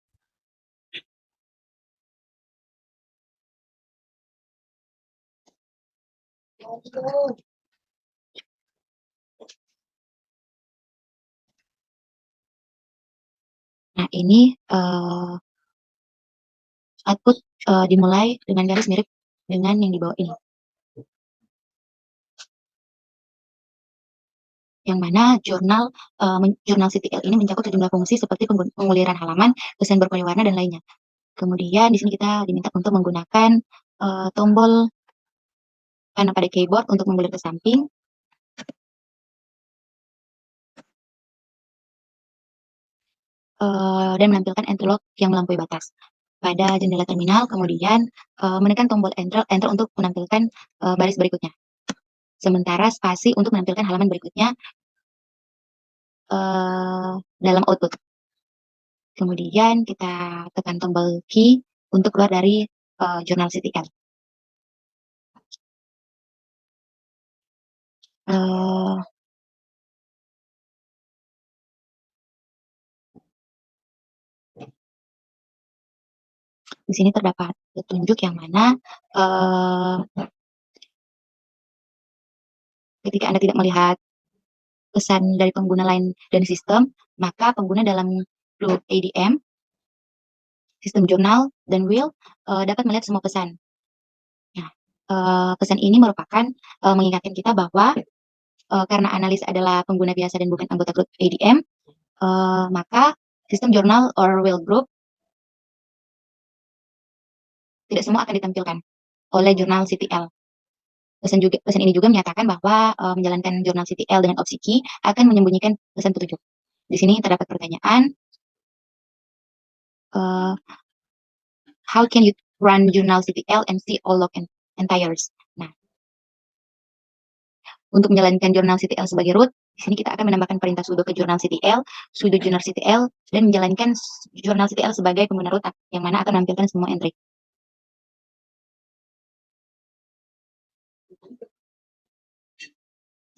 S2: Nah, ini output dimulai dengan garis mirip dengan yang di bawah ini. Yang mana jurnal CTL ini mencakup sejumlah fungsi seperti penguliran halaman, desain berpoli warna, dan lainnya. Kemudian di sini kita diminta untuk menggunakan tombol kanan pada keyboard untuk mengulir ke samping. Dan menampilkan entry log yang melampaui batas. Pada jendela terminal, kemudian menekan tombol enter untuk menampilkan baris berikutnya. Sementara spasi untuk menampilkan halaman berikutnya dalam output. Kemudian kita tekan tombol key untuk keluar dari jurnal CTL. Di sini terdapat petunjuk yang mana ketika Anda tidak melihat pesan dari pengguna lain dan sistem, maka pengguna dalam grup ADM, sistem jurnal, dan wheel dapat melihat semua pesan. Nah, pesan ini merupakan mengingatkan kita bahwa karena analis adalah pengguna biasa dan bukan anggota grup ADM, maka sistem jurnal or wheel group tidak semua akan ditampilkan oleh jurnal CTL. Pesan ini juga menyatakan bahwa menjalankan jurnal CTL dengan opsi key akan menyembunyikan pesan petunjuk. Di sini terdapat pertanyaan, how can you run jurnal CTL and see all log entires? Nah, untuk menjalankan jurnal CTL sebagai root, di sini kita akan menambahkan perintah sudo ke jurnal CTL, sudo jurnal CTL, dan menjalankan jurnal CTL sebagai pengguna root, yang mana akan menampilkan semua entry.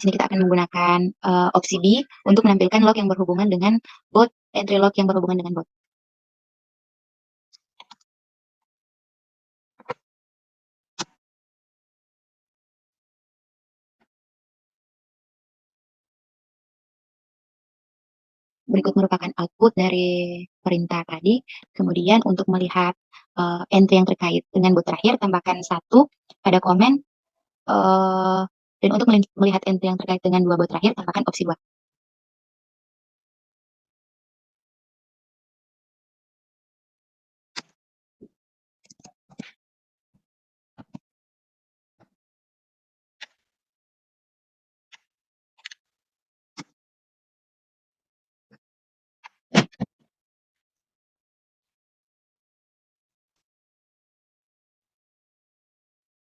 S2: Di sini kita akan menggunakan opsi B untuk menampilkan log yang berhubungan dengan bot, entry log yang berhubungan dengan bot. Berikut merupakan output dari perintah tadi. Kemudian untuk melihat entry yang terkait dengan bot terakhir, tambahkan 1 pada komen, dan untuk melihat entry yang terkait dengan 2 bot terakhir, tambahkan opsi 2.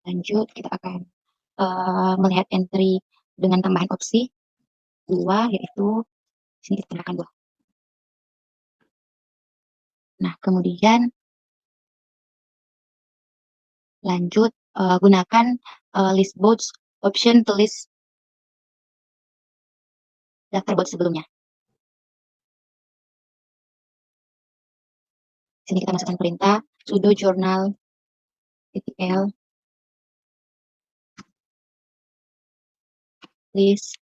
S2: Lanjut, kita akan melihat entry dengan tambahan opsi 2, yaitu sini kita tambahkan 2. Nah, kemudian lanjut, gunakan list bots option to list daftar bot sebelumnya. Sini kita masukkan perintah sudo journal -l list.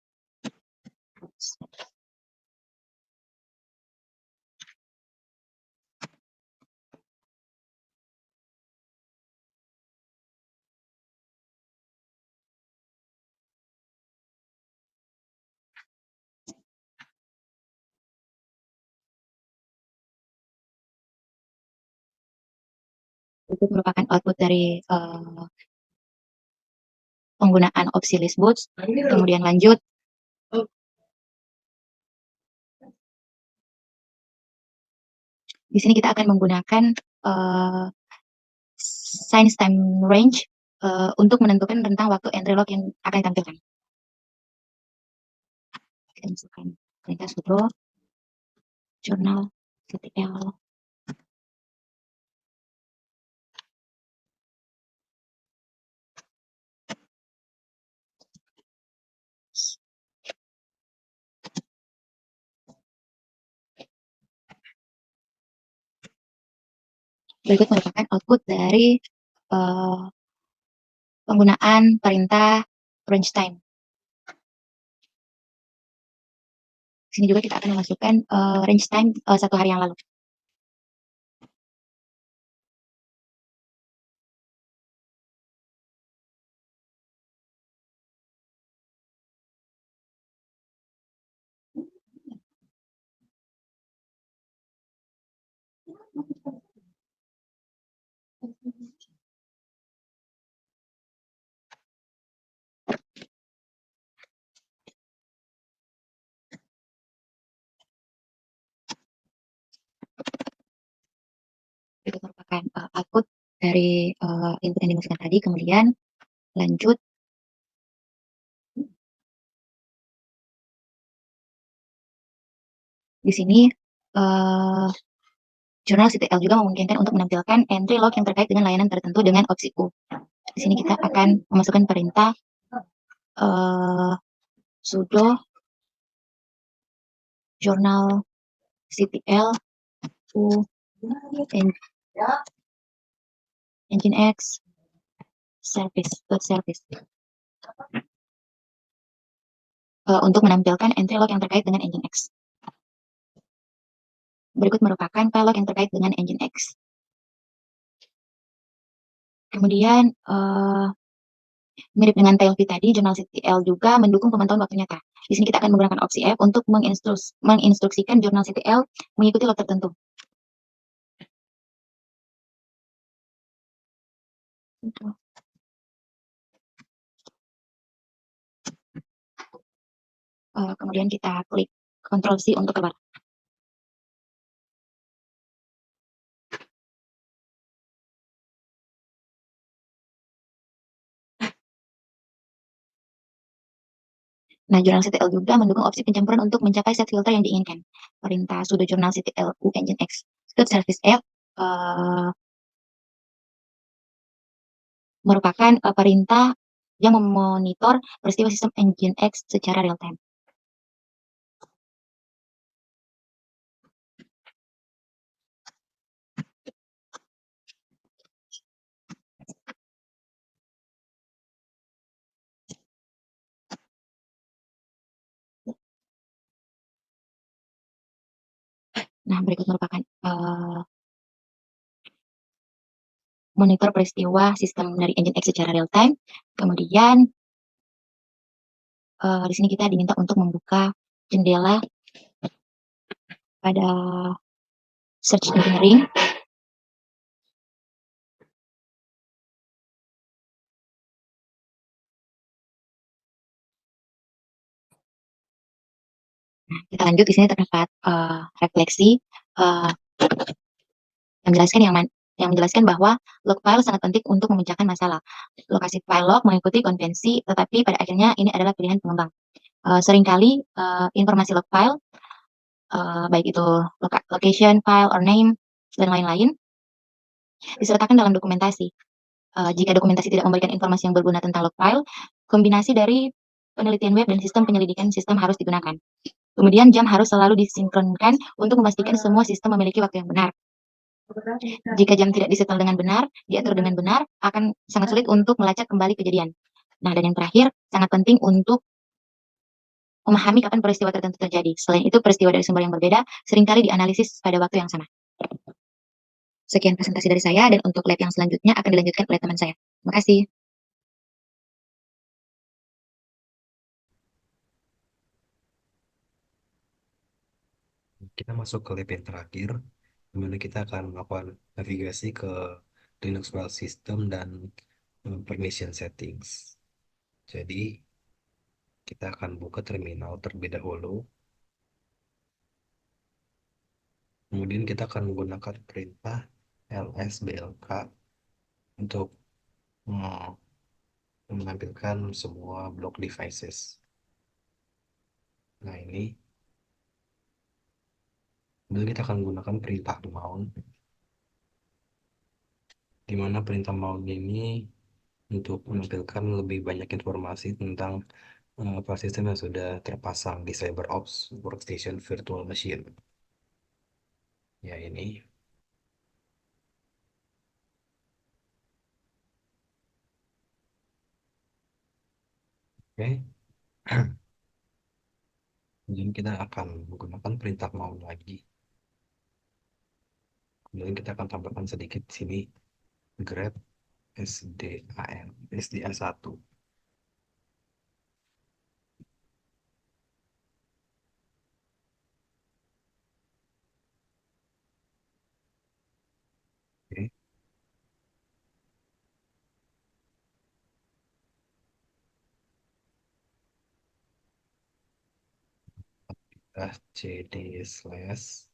S2: Itu merupakan output dari penggunaan opsi list bots. Kemudian lanjut, di sini kita akan menggunakan science time range untuk menentukan rentang waktu entry log yang akan ditampilkan. Kita masukkan perintah sudo journal -l berikut merupakan output dari penggunaan perintah range time. Sini juga kita akan memasukkan range time 1 hari yang lalu. Itu merupakan output dari input yang dimasukkan tadi. Kemudian lanjut, di sini jurnal CTL juga memungkinkan untuk menampilkan entry log yang terkait dengan layanan tertentu dengan opsi U. Di sini kita akan memasukkan perintah sudo journal CTL U nginx service untuk menampilkan entry log yang terkait dengan nginx. Berikut merupakan file log yang terkait dengan nginx. Kemudian mirip dengan TLV tadi, jurnal CTL juga mendukung pemantauan waktu nyata. Di sini kita akan menggunakan opsi F untuk menginstruksikan jurnal CTL mengikuti log tertentu. Kemudian kita klik Ctrl C untuk keluar. Nah, jurnal CTL juga mendukung opsi pencampuran untuk mencapai set filter yang diinginkan. Perintah sudo jurnal CTL U nginx stud service F merupakan perintah yang memonitor peristiwa sistem nginx secara real time. Nah, berikut merupakan monitor peristiwa sistem dari Nginx secara real time. Kemudian di sini kita diminta untuk membuka jendela pada search engineering. Kita lanjut, di sini terdapat refleksi uh, yang menjelaskan bahwa log file sangat penting untuk memecahkan masalah. Lokasi file log mengikuti konvensi, tetapi pada akhirnya ini adalah pilihan pengembang. Seringkali informasi log file, baik itu location, file, or name, dan lain-lain, disertakan dalam dokumentasi. Jika dokumentasi tidak memberikan informasi yang berguna tentang log file, kombinasi dari penelitian web dan sistem penyelidikan sistem harus digunakan. Kemudian jam harus selalu disinkronkan untuk memastikan semua sistem memiliki waktu yang benar. Jika jam tidak disetel dengan benar, diatur dengan benar, akan sangat sulit untuk melacak kembali kejadian. Nah, dan yang terakhir, sangat penting untuk memahami kapan peristiwa tertentu terjadi. Selain itu, peristiwa dari sumber yang berbeda seringkali dianalisis pada waktu yang sama. Sekian presentasi dari saya, dan untuk lab yang selanjutnya akan dilanjutkan oleh teman saya. Terima kasih.
S1: Kita masuk ke lab yang terakhir, di mana kita akan melakukan navigasi ke Linux file system dan permission settings. Jadi, kita akan buka terminal terlebih dahulu. Kemudian kita akan menggunakan perintah lsblk untuk menampilkan semua block devices. Nah, ini kemudian kita akan menggunakan perintah mount, di mana perintah mount ini untuk menampilkan lebih banyak informasi tentang file system yang sudah terpasang di CyberOps Workstation Virtual Machine. Ya, ini. Oke. Kemudian kita akan menggunakan perintah mount lagi. Kemudian kita akan tambahkan sedikit di sini grep SDA1. Oke. cd slash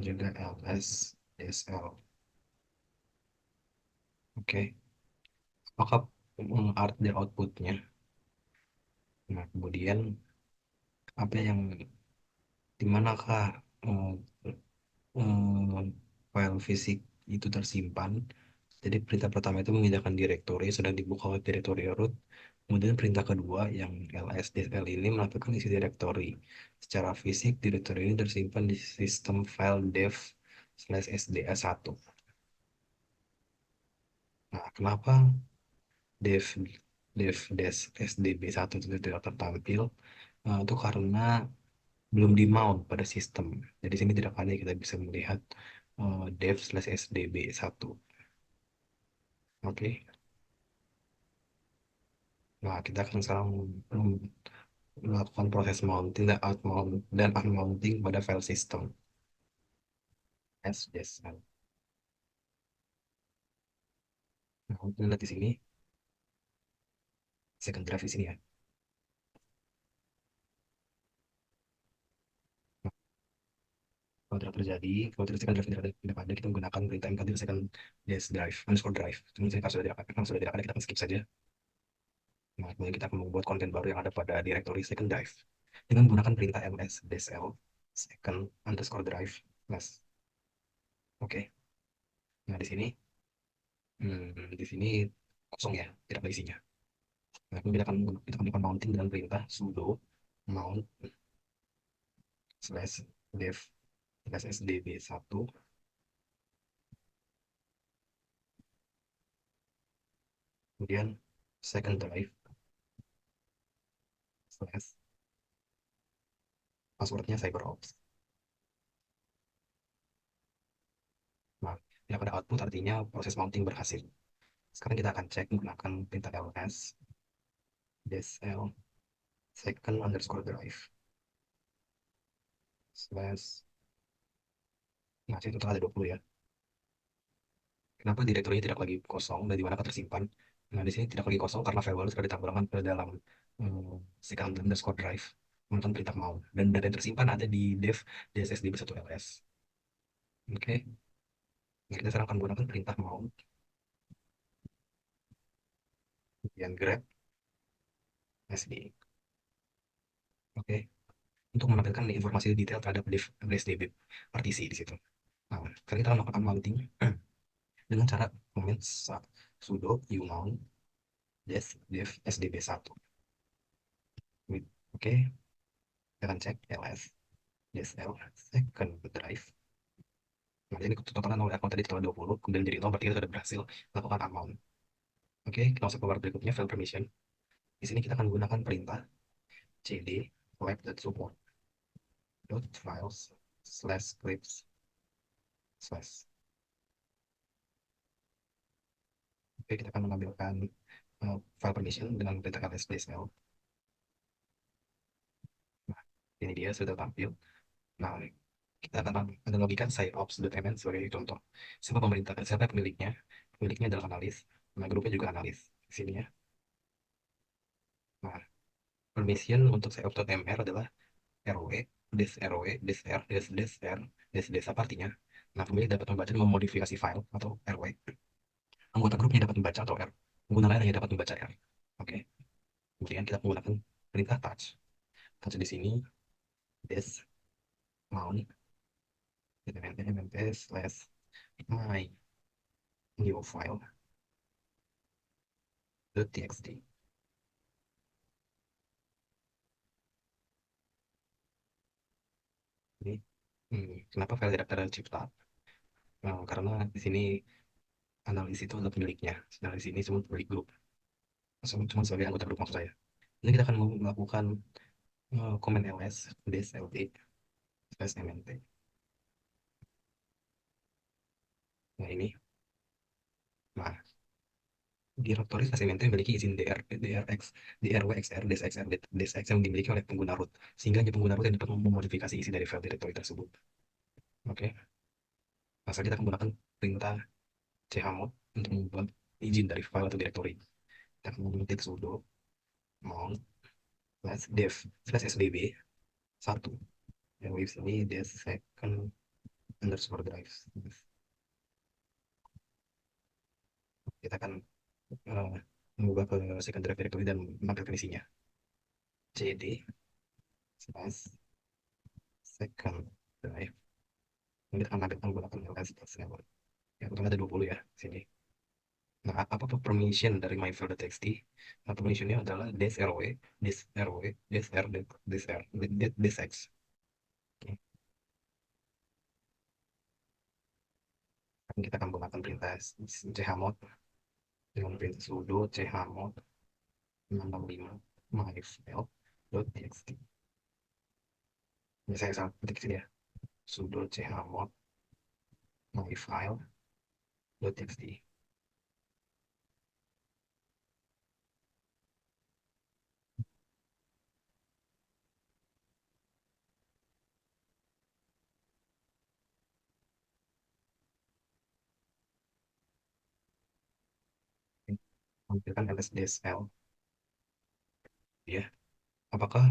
S1: juga ls dsl. Oke. Apakah art dari outputnya? Nah, kemudian apa yang dimanakah eh, file fisik itu tersimpan? Jadi perintah pertama itu memindahkan direktori sedang dibuka oleh direktori root. Kemudian perintah kedua yang lsdl ini melakukan isi direktori. Secara fisik direktori ini tersimpan di sistem file dev slash sda1. Nah, kenapa dev dev dash sdb1 itu tidak tertampil? Itu karena belum di mount pada sistem. Jadi sini tidak ada kita bisa melihat dev slash sdb1. Oke. Nah, kita akan sekarang melakukan proses mounting dan unmounting pada file system. Yes. Nah, kita lihat di sini, second drive di sini ya. Nah, kalau tidak terjadi, kalau tidak second drive tidak ada, kita menggunakan perintah mk second yes drive underscore drive. Kemudian kalau sudah tidak ada, kita akan skip saja. Nah, kemudian kita akan membuat konten baru yang ada pada directory second drive dengan menggunakan perintah ls -l second underscore drive plus. Oke. Nah, di sini kosong ya, tidak ada isinya. Nah, kemudian kita akan melakukan mounting dengan perintah sudo mount slash dev slash sdb1. Kemudian second drive slash passwordnya CyberOps. Tidak ada output artinya proses mounting berhasil. Sekarang kita akan cek menggunakan perintah ls dsl second underscore drive slash, nah itu total ada 20 ya. Kenapa direktorinya tidak lagi kosong dan di mana tersimpan? Nah, di sini tidak lagi kosong karena file baru sudah ditambahkan ke dalam second underscore drive menggunakan perintah mount. Dan data yang tersimpan ada di dev dssdb1ls. Oke, nah, kita sekarang akan menggunakan perintah mount, kemudian grab sd. Oke, untuk menampilkan informasi detail terhadap dev dsdb partisi di situ. Nah, sekarang kita akan melakukan mounting dengan cara comment sudo umount dash dev sdb1. Oke, kita akan cek ls DSL second drive. Nah, ini totalan 0 account tadi total 20, kemudian jadi 0 berarti kita sudah berhasil melakukan amount. Oke, kita masuk ke part berikutnya, file permission. Di sini kita akan menggunakan perintah cd web.support files slash scripts slash. Oke, kita akan mengambilkan file permission dengan perintah ls dsl. Nah, ini dia sudah tampil. Nah, kita akan analogikan siteops.mn sebagai contoh. Siapa pemerintah, siapa pemiliknya? Pemiliknya adalah analis. Nah, grupnya juga analis. Di sini ya. Nah, permission untuk siteops.mr adalah rw, rw, r, r, apa artinya? Nah, pemilik dapat membaca dan memodifikasi file atau rw. Anggota grupnya dapat membaca atau r. Pengguna lain hanya dapat membaca r. Oke. Kemudian kita menggunakan perintah touch. Touch di sini des mount mp slash my new file txt. Ini kenapa file tidak tercipta? Nah, karena di sini analis itu adalah pemiliknya. Sedangkan di sini semua pemilik grup. Cuma sebagai anggota grup maksud saya. Ini kita akan melakukan comment ls dsld slash mnt. Nah ini, nah direktori slash mnt memiliki izin drx, drwxr, dsxr, dsx yang dimiliki oleh pengguna root, sehingga hanya pengguna root yang dapat memodifikasi isi dari file direktori tersebut. Oke, nah sekarang kita akan menggunakan perintah chmod untuk membuat izin dari file atau direktori. Kita akan mengetik sudo mount slash dev slash sdb 1 yang di sini dia second underscore drive. Kita akan uh, mengubah ke second drive directory dan menampilkan isinya cd slash second drive. Ini kita akan menampilkan menggunakan ls server. Ya, kebetulan ada 20 ya sini. Nah, apa permission dari myfile.txt? Nah, permissionnya adalah dsrw, dsrw, dsr, dsr, dsx. Oke. Kita akan menggunakan perintah chmod dengan perintah sudo chmod 665 myfile.txt. Ini saya salah ketik sini ya. Sudo chmod myfile.txt. Tampilkan lsdsl. Ya, apakah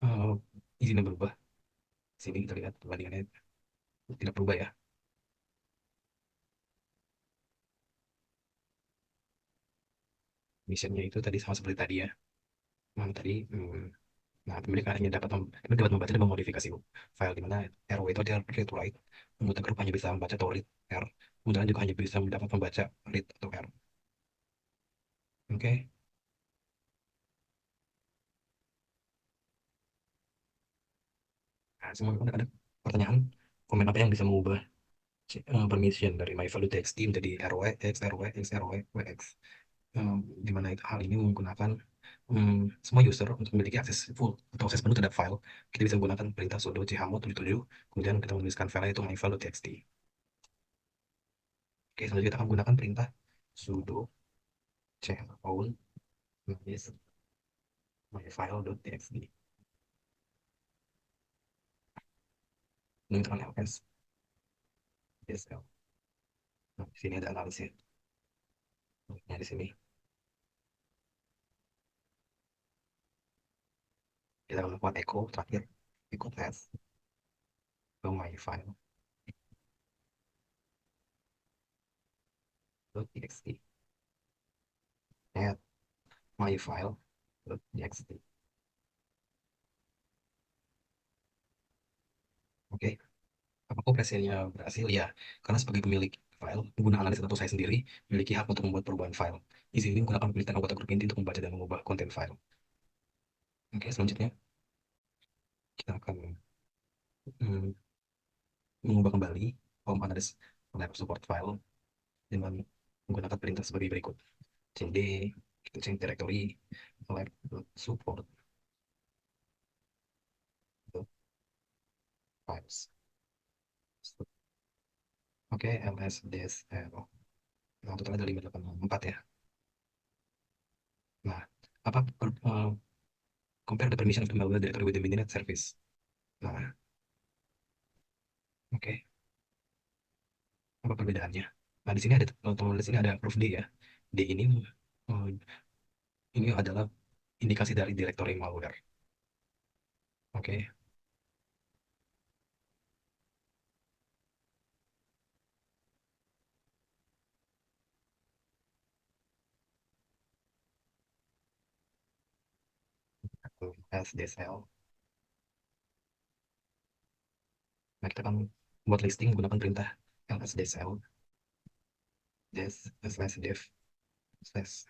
S1: uh, izinnya berubah? Sini kita lihat perbandingannya tidak berubah ya. Missionnya itu tadi sama seperti tadi ya. Nah, tadi, nah pemilik hanya dapat membaca dan memodifikasi file di mana RW itu ada read write. Anggota grup hanya bisa membaca atau read R. Kemudian juga hanya bisa dapat membaca read atau R. Oke. Nah, semua ada pertanyaan, komen apa yang bisa mengubah permission dari my value text menjadi RW, X, RW, X, RW, WX. Di mana itu hal ini menggunakan semua user untuk memiliki akses full atau akses penuh terhadap file. Kita bisa menggunakan perintah sudo chmod 77, kemudian kita menuliskan file itu myfile.txt. Oke, selanjutnya kita akan menggunakan perintah sudo chown minus myfile.txt. Ini tekan ls dsl. Nah, di sini ada analisnya. Nah, di sini kita akan melakukan echo terakhir, echo test ke myfile.txt. Add myfile.txt. Oke, apa operasinya berhasil? Ya, karena sebagai pemilik file, pengguna analis atau saya sendiri memiliki hak untuk membuat perubahan file. Izin ini menggunakan pemilihan anggota grup inti untuk membaca dan mengubah konten file. Oke, selanjutnya kita akan hmm, mengubah kembali home analysis lab support file dengan menggunakan perintah sebagai berikut. cd, kita change directory lab support files. Oke, ls dsl. Nah, total ada 584 ya. Nah, apa compare the permission of the malware directory with the mininet service. Nah, oke, apa perbedaannya? Nah, di sini ada teman-teman, di sini ada proof D ya. D eh, ini adalah indikasi dari directory malware. Oke, SDSL. Nah, kita akan buat listing menggunakan perintah lsdsl des slash dev slash.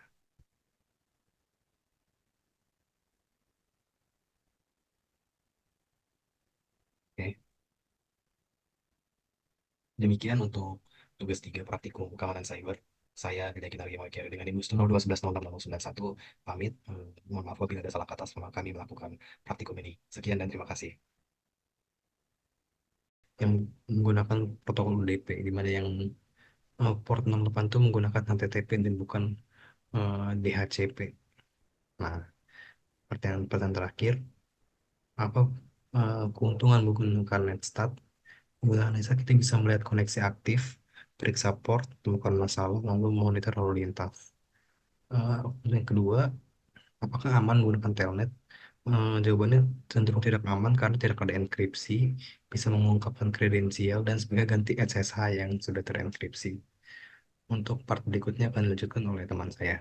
S1: Oke, demikian untuk tugas 3 praktikum keamanan cyber. Saya Deddy Kinarya dengan IMUS 0211066091 pamit. Mohon maaf apabila ada salah kata selama kami melakukan praktikum ini. Sekian dan terima kasih. Yang menggunakan protokol UDP, di mana yang port 68 itu menggunakan HTTP dan bukan DHCP. Nah, pertanyaan terakhir, apa keuntungan menggunakan NetStat? Menggunakan NetStat kita bisa melihat koneksi aktif, periksa port, temukan masalah, lalu monitor lalu lintas. Yang kedua, apakah aman menggunakan Telnet? Jawabannya cenderung tidak aman karena tidak ada enkripsi, bisa mengungkapkan kredensial dan sebagai ganti SSH yang sudah terenkripsi. Untuk part berikutnya akan dilanjutkan oleh teman saya.